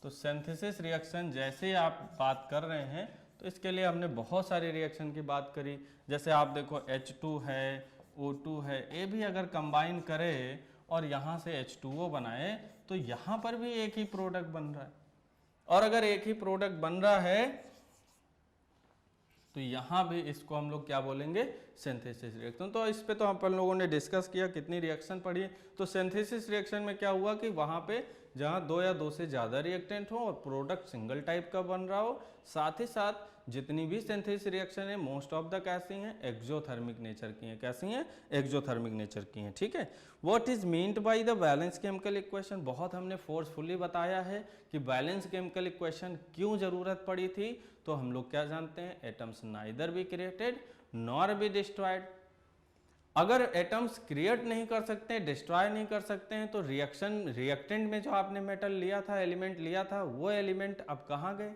तो सिंथेसिस रिएक्शन जैसे आप बात कर रहे हैं, तो इसके लिए हमने बहुत सारी रिएक्शन की बात करी। जैसे आप देखो H2 है, O2 है, ये भी अगर कंबाइन करे और यहाँ से H2O बनाए तो यहाँ पर भी एक ही प्रोडक्ट बन रहा है। और अगर एक ही प्रोडक्ट बन रहा है तो यहाँ भी इसको हम लोग क्या बोलेंगे? Synthesis reaction. तो इस पे तो अपन लोगों ने डिस्कस किया, कितनी रिएक्शन पढ़ी। तो सिंथेसिस रिएक्शन में क्या हुआ कि वहाँ पे जहाँ दो या दो से ज़्यादा रिएक्टेंट हो और प्रोडक्ट सिंगल टाइप का बन रहा हो, साथ ही साथ जितनी भी सिंथेसिस रिएक्शन है मोस्ट ऑफ द कैसी हैं? एक्सोथर्मिक नेचर की हैं। कैसी हैं? एक्सोथर्मिक नेचर की हैं, ठीक है। What is meant by the balance chemical equation? बहुत हमने फोर्सफुली बताया है कि बैलेंस केमिकल इक्वेशन क्यों जरूरत पड़ी थी। तो हम लोग क्या जानते हैं? Atoms neither be created nor be destroyed. अगर एटम्स क्रिएट नहीं कर सकते, डिस्ट्रॉय नहीं कर सकते हैं, तो रिएक्टेंट में जो आपने मेटल लिया था, एलिमेंट लिया था, वो एलिमेंट अब कहाँ गए?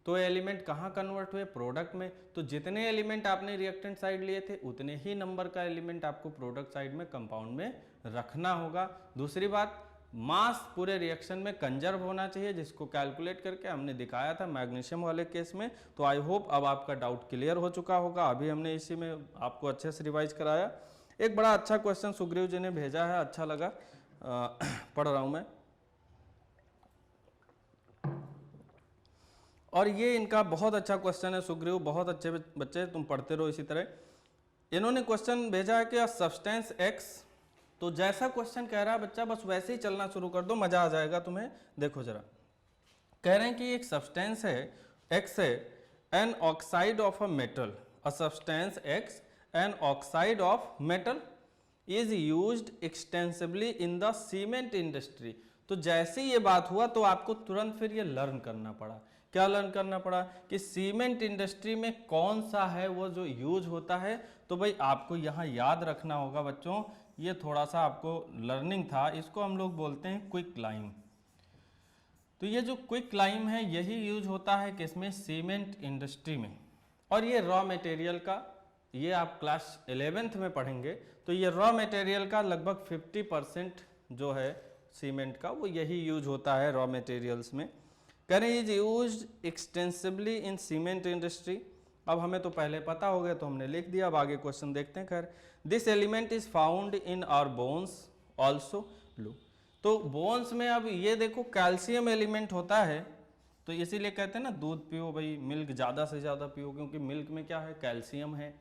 तो एलिमेंट कहाँ कन्वर्ट हुए? प्रोडक्ट में। तो जितने एलिमेंट आपने रिएक्टेंट साइड लिए थे उतने ही नंबर का एलिमेंट आपको प्रोडक्ट साइड में कंपाउंड में रखना होगा। दूसरी बात, मास पूरे रिएक्शन में कंजर्व होना चाहिए, जिसको कैलकुलेट करके हमने दिखाया था मैग्नीशियम वाले केस में। तो आई होप अब आपका डाउट क्लियर हो चुका होगा। अभी हमने इसी में आपको अच्छे से रिवाइज कराया। एक बड़ा अच्छा क्वेश्चन सुग्रीव जी ने भेजा है, अच्छा लगा, पढ़ रहा हूँ मैं। और ये इनका बहुत अच्छा क्वेश्चन है सुग्रीव, बहुत अच्छे बच्चे, तुम पढ़ते रहो इसी तरह। इन्होंने क्वेश्चन भेजा है कि सब्सटेंस एक्स, तो जैसा क्वेश्चन कह रहा है बच्चा बस वैसे ही चलना शुरू कर दो, मजा आ जाएगा तुम्हें। देखो जरा, कह रहे हैं कि एक सब्सटेंस है एक्स है, an oxide of a metal, a substance X an oxide of metal is used extensively in the cement industry. तो जैसे ये बात हुआ तो आपको तुरंत फिर ये लर्न करना पड़ा। क्या लर्न करना पड़ा कि सीमेंट इंडस्ट्री में कौन सा है वो जो यूज होता है। तो भाई आपको यहाँ याद रखना होगा बच्चों, ये थोड़ा सा आपको लर्निंग था, इसको हम लोग बोलते हैं क्विक लाइम। तो ये जो क्विक लाइम है यही यूज होता है किसमें, सीमेंट इंडस्ट्री में। और ये रॉ मटेरियल का, ये आप क्लास 11th में पढ़ेंगे, तो ये रॉ मटेरियल का लगभग 50% जो है सीमेंट का वो यही यूज होता है रॉ मटेरियल्स में। कह रहे हैं is use extensively in cement industry. अब हमें तो पहले पता हो गया तो हमने लिख दिया, अब आगे क्वेश्चन देखते हैं। खैर, this element is found in our bones also लो। तो बोन्स में अब ये देखो कैल्शियम एलिमेंट होता है, तो इसीलिए कहते हैं ना दूध पियो भाई, मिल्क ज़्यादा से ज़्यादा पियो, क्योंकि मिल्क में क्या है, कैल्शियम है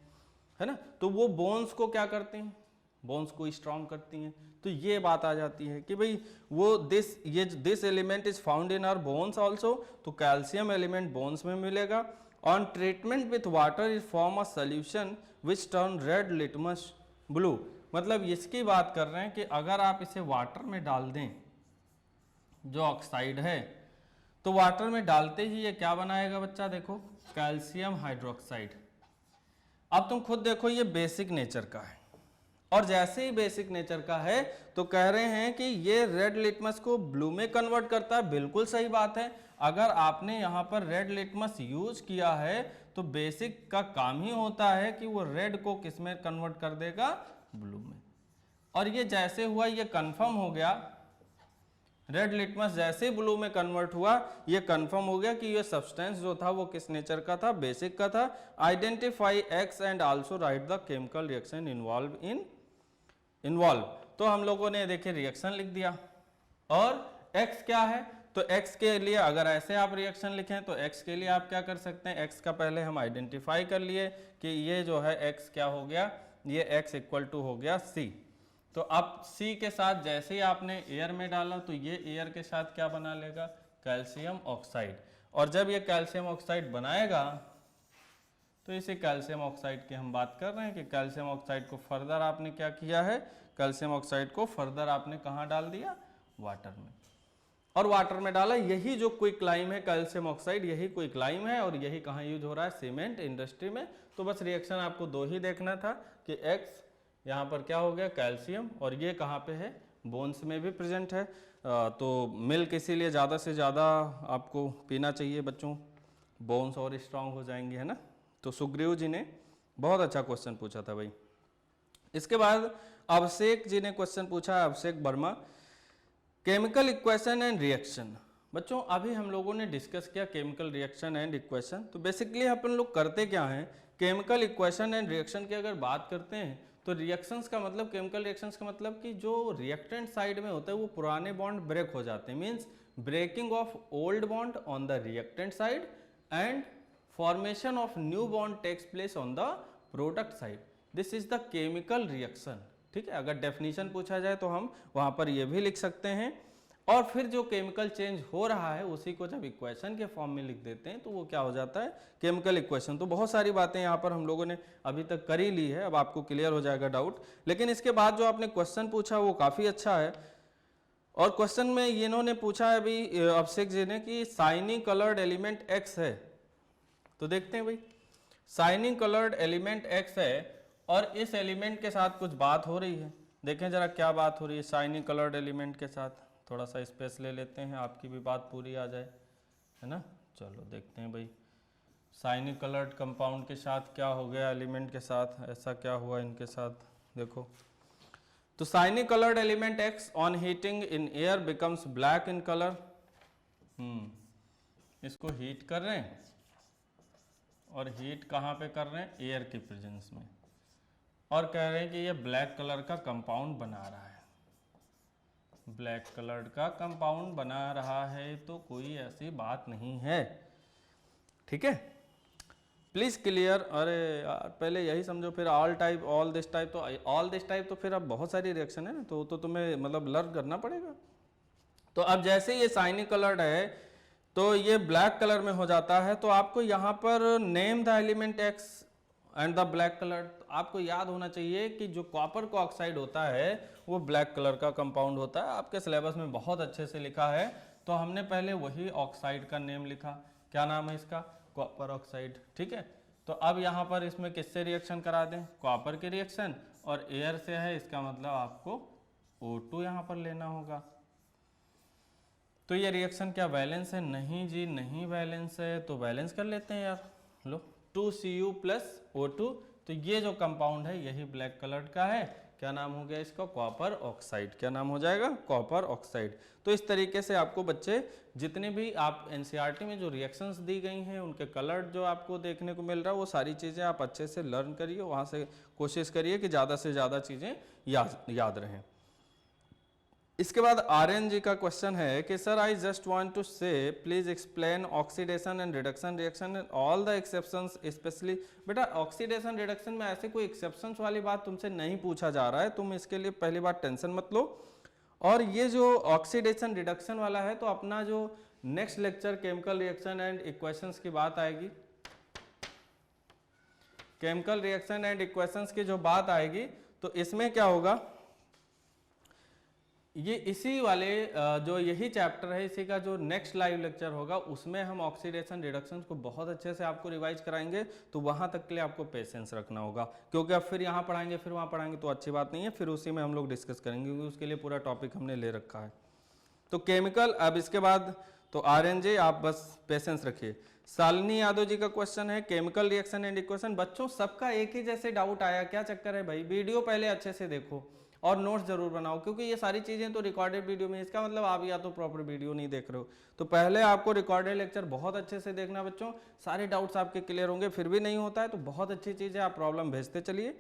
ना। तो वो बोन्स को क्या करते हैं, बोन्स को स्ट्रांग करती हैं। तो ये बात आ जाती है कि भाई वो this element is found in our bones also, तो कैल्शियम एलिमेंट बोन्स में मिलेगा। On treatment with water is form a solution which turn red litmus blue. मतलब इसकी बात कर रहे हैं कि अगर आप इसे वाटर में डाल दें, जो ऑक्साइड है, तो वाटर में डालते ही ये क्या बनाएगा बच्चा, देखो कैल्शियम हाइड्रोक्साइड। अब तुम खुद देखो ये बेसिक नेचर का है, और जैसे ही बेसिक नेचर का है तो कह रहे हैं कि ये रेड लिटमस को ब्लू में कन्वर्ट करता है। बिल्कुल सही बात है, अगर आपने यहाँ पर रेड लिटमस यूज किया है तो बेसिक का काम ही होता है कि वो रेड को किस में कन्वर्ट कर देगा, ब्लू में। और ये जैसे हुआ ये कंफर्म हो गया, रेड लिटमस जैसे ब्लू में कन्वर्ट हुआ ये कंफर्म हो गया कि ये सब्सटेंस जो था वो किस नेचर का था, बेसिक का था। Identify x and also right the chemical reaction involve. तो हम लोगों ने देखिए रिएक्शन लिख दिया, और x क्या है, तो x के लिए अगर ऐसे आप रिएक्शन लिखें तो x के लिए आप क्या कर सकते हैं, x का पहले हम आइडेंटिफाई कर लिए कि ये जो है x क्या हो गया, ये x इक्वल टू हो गया C। तो अब C के साथ जैसे ही आपने एयर में डाला तो ये एयर के साथ क्या बना लेगा, कैल्शियम ऑक्साइड। और जब ये कैल्शियम ऑक्साइड बनाएगा तो इसी कैल्शियम ऑक्साइड की हम बात कर रहे हैं कि कैल्शियम ऑक्साइड को फर्दर आपने क्या किया है, कैल्शियम ऑक्साइड को फर्दर आपने कहाँ डाल दिया, वाटर में। और वाटर में डाला, यही जो क्विक लाइम है कैल्शियम ऑक्साइड, यही क्विक लाइम है, और यही कहाँ यूज हो रहा है, सीमेंट इंडस्ट्री में। तो बस रिएक्शन आपको दो ही देखना था कि एक्स यहाँ पर क्या हो गया, कैल्शियम, और ये कहाँ पे है, बोन्स में भी प्रेजेंट है। तो मिल्क इसीलिए ज़्यादा से ज़्यादा आपको पीना चाहिए बच्चों, बोन्स और स्ट्रांग हो जाएंगे, है ना। तो सुग्रीव जी ने बहुत अच्छा क्वेश्चन पूछा था भाई। इसके बाद अभिषेक जी ने क्वेश्चन पूछा है, Abhishek Verma, chemical equation and reaction. बच्चों अभी हम लोगों ने डिस्कस किया केमिकल रिएक्शन एंड इक्वेशन। तो बेसिकली अपन लोग करते क्या हैं, केमिकल इक्वेशन एंड रिएक्शन की अगर बात करते हैं तो रिएक्शंस का मतलब, केमिकल रिएक्शंस का मतलब कि जो रिएक्टेंट साइड में होता है वो पुराने बॉन्ड ब्रेक हो जाते हैं, means breaking of old bond on the reactant side and formation of new bond takes place on the product side. This is the chemical reaction। ठीक है, अगर डेफिनेशन पूछा जाए तो हम वहां पर ये भी लिख सकते हैं। और फिर जो केमिकल चेंज हो रहा है उसी को जब इक्वेशन के फॉर्म में लिख देते हैं तो वो क्या हो जाता है, केमिकल इक्वेशन। तो बहुत सारी बातें यहाँ पर हम लोगों ने अभी तक कर ही ली है, अब आपको क्लियर हो जाएगा डाउट। लेकिन इसके बाद जो आपने क्वेश्चन पूछा वो काफ़ी अच्छा है। और क्वेश्चन में इन्होंने पूछा है अभी अभिषेक जी ने कि शाइनी कलर्ड एलिमेंट एक्स है। तो देखते हैं भाई, शाइनिंग कलर्ड एलिमेंट एक्स है और इस एलिमेंट के साथ कुछ बात हो रही है। देखें जरा क्या बात हो रही है शाइनिंग कलर्ड एलिमेंट के साथ। थोड़ा सा स्पेस ले लेते हैं, आपकी भी बात पूरी आ जाए, है ना। चलो देखते हैं भाई, शाइनिंग कलर्ड कंपाउंड के साथ क्या हो गया, एलिमेंट के साथ ऐसा क्या हुआ इनके साथ। देखो तो shining coloured element x on heating in air becomes black in colour. इसको हीट कर रहे हैं, और हीट कहाँ पे कर रहे हैं, एयर की प्रेजेंस में, और कह रहे हैं कि ये ब्लैक कलर का कंपाउंड बना रहा है, ब्लैक कलर का कंपाउंड बना रहा है। तो कोई ऐसी बात नहीं है। ठीक है, प्लीज क्लियर। अरे यार पहले यही समझो, फिर all type, all this type, तो ऑल दिस टाइप तो फिर अब बहुत सारी रिएक्शन है ना, तो तुम्हें मतलब लर्न करना पड़ेगा। तो अब जैसे ये साइनी कलर्ड है तो ये ब्लैक कलर में हो जाता है, तो आपको यहाँ पर name the element x and the black colour, तो आपको याद होना चाहिए कि जो कॉपर का ऑक्साइड होता है वो ब्लैक कलर का कंपाउंड होता है, आपके सिलेबस में बहुत अच्छे से लिखा है। तो हमने पहले वही ऑक्साइड का नेम लिखा, क्या नाम है इसका, कॉपर ऑक्साइड, ठीक है। तो अब यहाँ पर इसमें किससे रिएक्शन करा दें, कॉपर के रिएक्शन, और एयर से है, इसका मतलब आपको O2 यहाँ पर लेना होगा। तो ये रिएक्शन क्या वैलेंस है, नहीं जी नहीं वैलेंस है, तो वैलेंस कर लेते हैं यार, लो 2Cu प्लस O2, तो ये जो कंपाउंड है यही ब्लैक कलर का है, क्या नाम हो गया इसका, कॉपर ऑक्साइड, क्या नाम हो जाएगा, कॉपर ऑक्साइड। तो इस तरीके से आपको बच्चे जितने भी आप एनसीईआरटी में जो रिएक्शंस दी गई हैं उनके कलर जो आपको देखने को मिल रहा है वो सारी चीज़ें आप अच्छे से लर्न करिए, वहाँ से कोशिश करिए कि ज़्यादा से ज़्यादा चीज़ें याद रहें। इसके बाद आर्यन जी का क्वेश्चन है कि sir I just want to say please explain oxidation and reduction reaction and all the exceptions, specially बेटा ऑक्सीडेशन रिडक्शन में ऐसे कोई एक्सेप्शंस वाली बात तुमसे नहीं पूछा जा रहा है, तुम इसके लिए पहली बात टेंशन मत लो। और ये जो ऑक्सीडेशन रिडक्शन वाला है तो अपना जो next lecture chemical reaction and equations की बात आएगी, केमिकल रिएक्शन एंड इक्वेशंस की जो बात आएगी तो इसमें क्या होगा, ये इसी वाले जो यही चैप्टर है इसी का जो नेक्स्ट लाइव लेक्चर होगा उसमें हम ऑक्सीडेशन रिडक्शन को बहुत अच्छे से आपको रिवाइज कराएंगे। तो वहां तक के लिए आपको पेशेंस रखना होगा, क्योंकि अब फिर यहाँ पढ़ाएंगे फिर वहाँ पढ़ाएंगे तो अच्छी बात नहीं है, फिर उसी में हम लोग डिस्कस करेंगे क्योंकि उसके लिए पूरा टॉपिक हमने ले रखा है। तो केमिकल, अब इसके बाद तो आर्यन जी आप बस पेशेंस रखिए। शालिनी यादव जी का क्वेश्चन है केमिकल रिएक्शन एंड इक्वेशन, बच्चों सबका एक ही जैसे डाउट आया, क्या चक्कर है भाई, वीडियो पहले अच्छे से देखो और नोट्स जरूर बनाओ, क्योंकि ये सारी चीजें तो रिकॉर्डेड वीडियो में, इसका मतलब आप या तो प्रॉपर वीडियो नहीं देख रहे हो, तो पहले आपको रिकॉर्डेड लेक्चर बहुत अच्छे से देखना बच्चों, सारे डाउट्स आपके क्लियर होंगे। फिर भी नहीं होता है तो बहुत अच्छी चीज है, आप प्रॉब्लम भेजते चलिए।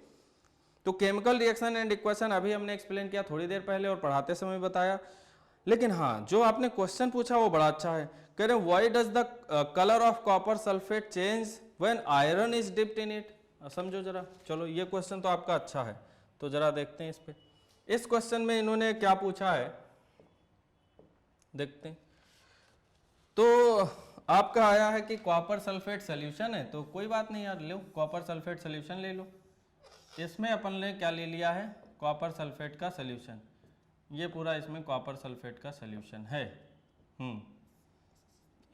तो केमिकल रिएक्शन एंड इक्वेशन अभी हमने एक्सप्लेन किया थोड़ी देर पहले और पढ़ाते समय बताया, लेकिन हाँ जो आपने क्वेश्चन पूछा वो बड़ा अच्छा है, कह रहे why does the colour of copper sulphate change when iron is dipped in it, समझो जरा। चलो ये क्वेश्चन तो आपका अच्छा है, तो जरा देखते हैं इस पे। इस क्वेश्चन में इन्होंने क्या पूछा है देखते हैं। तो आपका आया है कि कॉपर सल्फेट सॉल्यूशन है, तो कोई बात नहीं यार, लो कॉपर सल्फेट सॉल्यूशन ले लो। इसमें अपन ने क्या ले लिया है, कॉपर सल्फेट का सॉल्यूशन, ये पूरा इसमें कॉपर सल्फेट का सॉल्यूशन है।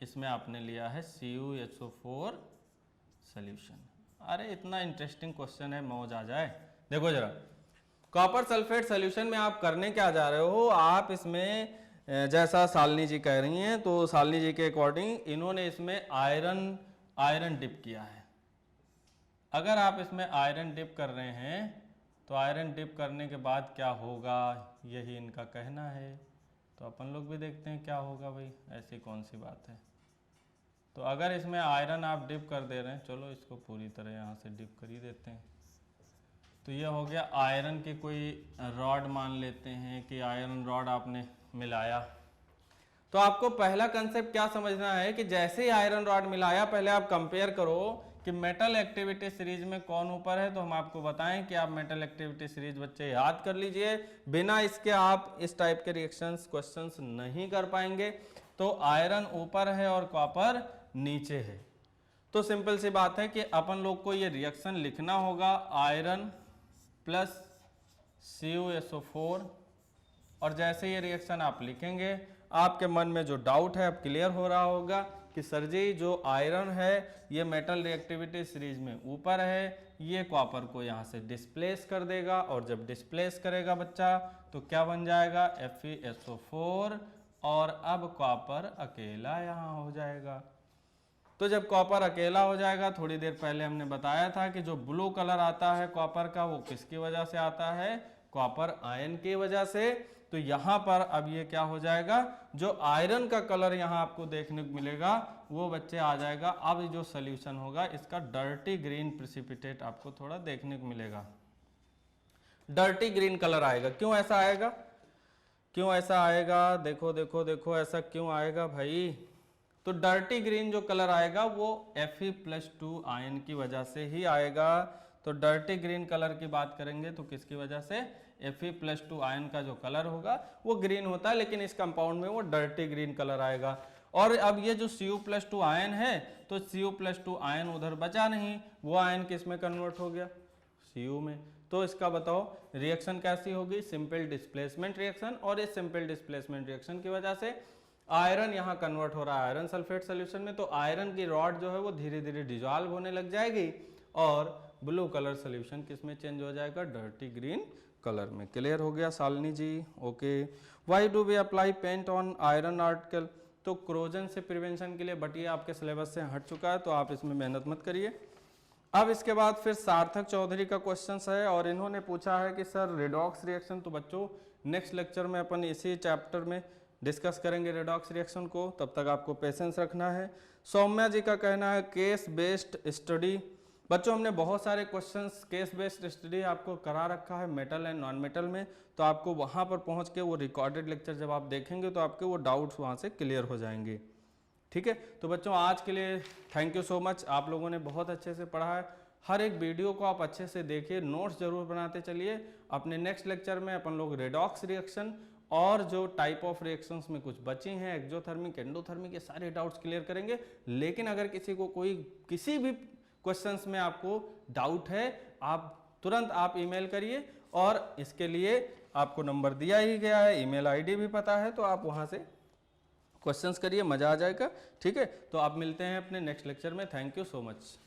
इसमें आपने लिया है CuHO4 सॉल्यूशन। अरे इतना इंटरेस्टिंग क्वेश्चन है, मौज आ जाए। देखो जरा, कॉपर सल्फेट सॉल्यूशन में आप करने क्या जा रहे हो, आप इसमें जैसा शालिनी जी कह रही हैं तो शालिनी जी के अकॉर्डिंग इन्होंने इसमें आयरन डिप किया है। अगर आप इसमें आयरन डिप कर रहे हैं तो आयरन डिप करने के बाद क्या होगा, यही इनका कहना है। तो अपन लोग भी देखते हैं क्या होगा भाई, ऐसी कौन सी बात है। तो अगर इसमें आयरन आप डिप कर दे रहे हैं, चलो इसको पूरी तरह यहाँ से डिप कर ही देते हैं। तो ये हो गया आयरन की कोई रॉड मान लेते हैं कि आयरन रॉड आपने मिलाया। तो आपको पहला कंसेप्ट क्या समझना है कि जैसे ही आयरन रॉड मिलाया पहले आप कंपेयर करो कि मेटल एक्टिविटी सीरीज में कौन ऊपर है। तो हम आपको बताएं कि आप मेटल एक्टिविटी सीरीज बच्चे याद कर लीजिए, बिना इसके आप इस टाइप के रिएक्शंस क्वेश्चंस नहीं कर पाएंगे। तो आयरन ऊपर है और कॉपर नीचे है। तो सिंपल सी बात है कि अपन लोग को ये रिएक्शन लिखना होगा, आयरन प्लस CuSO4, और जैसे ये रिएक्शन आप लिखेंगे आपके मन में जो डाउट है अब क्लियर हो रहा होगा कि सर जी जो आयरन है ये मेटल रिएक्टिविटी सीरीज में ऊपर है, ये कॉपर को यहाँ से डिस्प्लेस कर देगा, और जब डिस्प्लेस करेगा बच्चा तो क्या बन जाएगा, FeSO4, और अब कॉपर अकेला यहाँ हो जाएगा। तो जब कॉपर अकेला हो जाएगा, थोड़ी देर पहले हमने बताया था कि जो ब्लू कलर आता है कॉपर का वो किसकी वजह से आता है, कॉपर आयन की वजह से। तो यहाँ पर अब ये क्या हो जाएगा, जो आयरन का कलर यहाँ आपको देखने को मिलेगा वो बच्चे आ जाएगा। अब जो सोल्यूशन होगा इसका डर्टी ग्रीन प्रेसिपिटेट आपको थोड़ा देखने को मिलेगा, डर्टी ग्रीन कलर आएगा। क्यों ऐसा आएगा, क्यों ऐसा आएगा, देखो देखो देखो ऐसा क्यों आएगा भाई, तो डर्टी ग्रीन जो कलर आएगा वो Fe+2 आयन की वजह से ही आएगा। तो डर्टी ग्रीन कलर की बात करेंगे तो किसकी वजह से, Fe+2 आयन का जो कलर होगा वो ग्रीन होता है, लेकिन इस कंपाउंड में वो डर्टी ग्रीन कलर आएगा। और अब ये जो Cu+2 आयन है, तो Cu+2 आयन उधर बचा नहीं, वो आयन किस में कन्वर्ट हो गया, Cu में। तो इसका बताओ रिएक्शन कैसी होगी, सिंपल डिस्प्लेसमेंट रिएक्शन। और इस सिंपल डिस्प्लेसमेंट रिएक्शन की वजह से आयरन यहाँ कन्वर्ट हो रहा है आयरन सल्फेट सोल्यूशन में, तो आयरन की रॉड जो है वो धीरे धीरे डिजॉल्व होने लग जाएगी और ब्लू कलर सोल्यूशन किस में चेंज हो जाएगा, डर्टी ग्रीन कलर में। क्लियर हो गया Shalini ji? Okay. Why do we apply paint on iron article, तो क्रोजन से प्रिवेंशन के लिए, बट ये आपके सिलेबस से हट चुका है तो आप इसमें मेहनत मत करिए। अब इसके बाद फिर सार्थक चौधरी का क्वेश्चन है और इन्होंने पूछा है कि सर रेडॉक्स रिएक्शन, तो बच्चों नेक्स्ट लेक्चर में अपन इसी चैप्टर में डिस्कस करेंगे रेडॉक्स रिएक्शन को, तब तक आपको पेशेंस रखना है। सौम्या जी का कहना है केस बेस्ड स्टडी। बच्चों हमने बहुत सारे क्वेश्चंस केस बेस्ड स्टडी आपको करा रखा है मेटल एंड नॉन मेटल में, तो आपको वहाँ पर पहुँच के वो रिकॉर्डेड लेक्चर जब आप देखेंगे तो आपके वो डाउट्स वहाँ से क्लियर हो जाएंगे। ठीक है, तो बच्चों आज के लिए थैंक यू सो मच, आप लोगों ने बहुत अच्छे से पढ़ा है। हर एक वीडियो को आप अच्छे से देखिए, नोट्स जरूर बनाते चलिए। अपने नेक्स्ट लेक्चर में अपन लोग रेडॉक्स रिएक्शन और जो टाइप ऑफ रिएक्शंस में कुछ बचे हैं, एक्सोथर्मिक एंडोथर्मिक, ये सारे डाउट्स क्लियर करेंगे। लेकिन अगर किसी को कोई किसी भी क्वेश्चंस में आपको डाउट है, आप तुरंत आप ईमेल करिए, और इसके लिए आपको नंबर दिया ही गया है, ईमेल आईडी भी पता है, तो आप वहाँ से क्वेश्चंस करिए, मज़ा आ जाएगा। ठीक है, तो आप मिलते हैं अपने नेक्स्ट लेक्चर में। Thank you so much.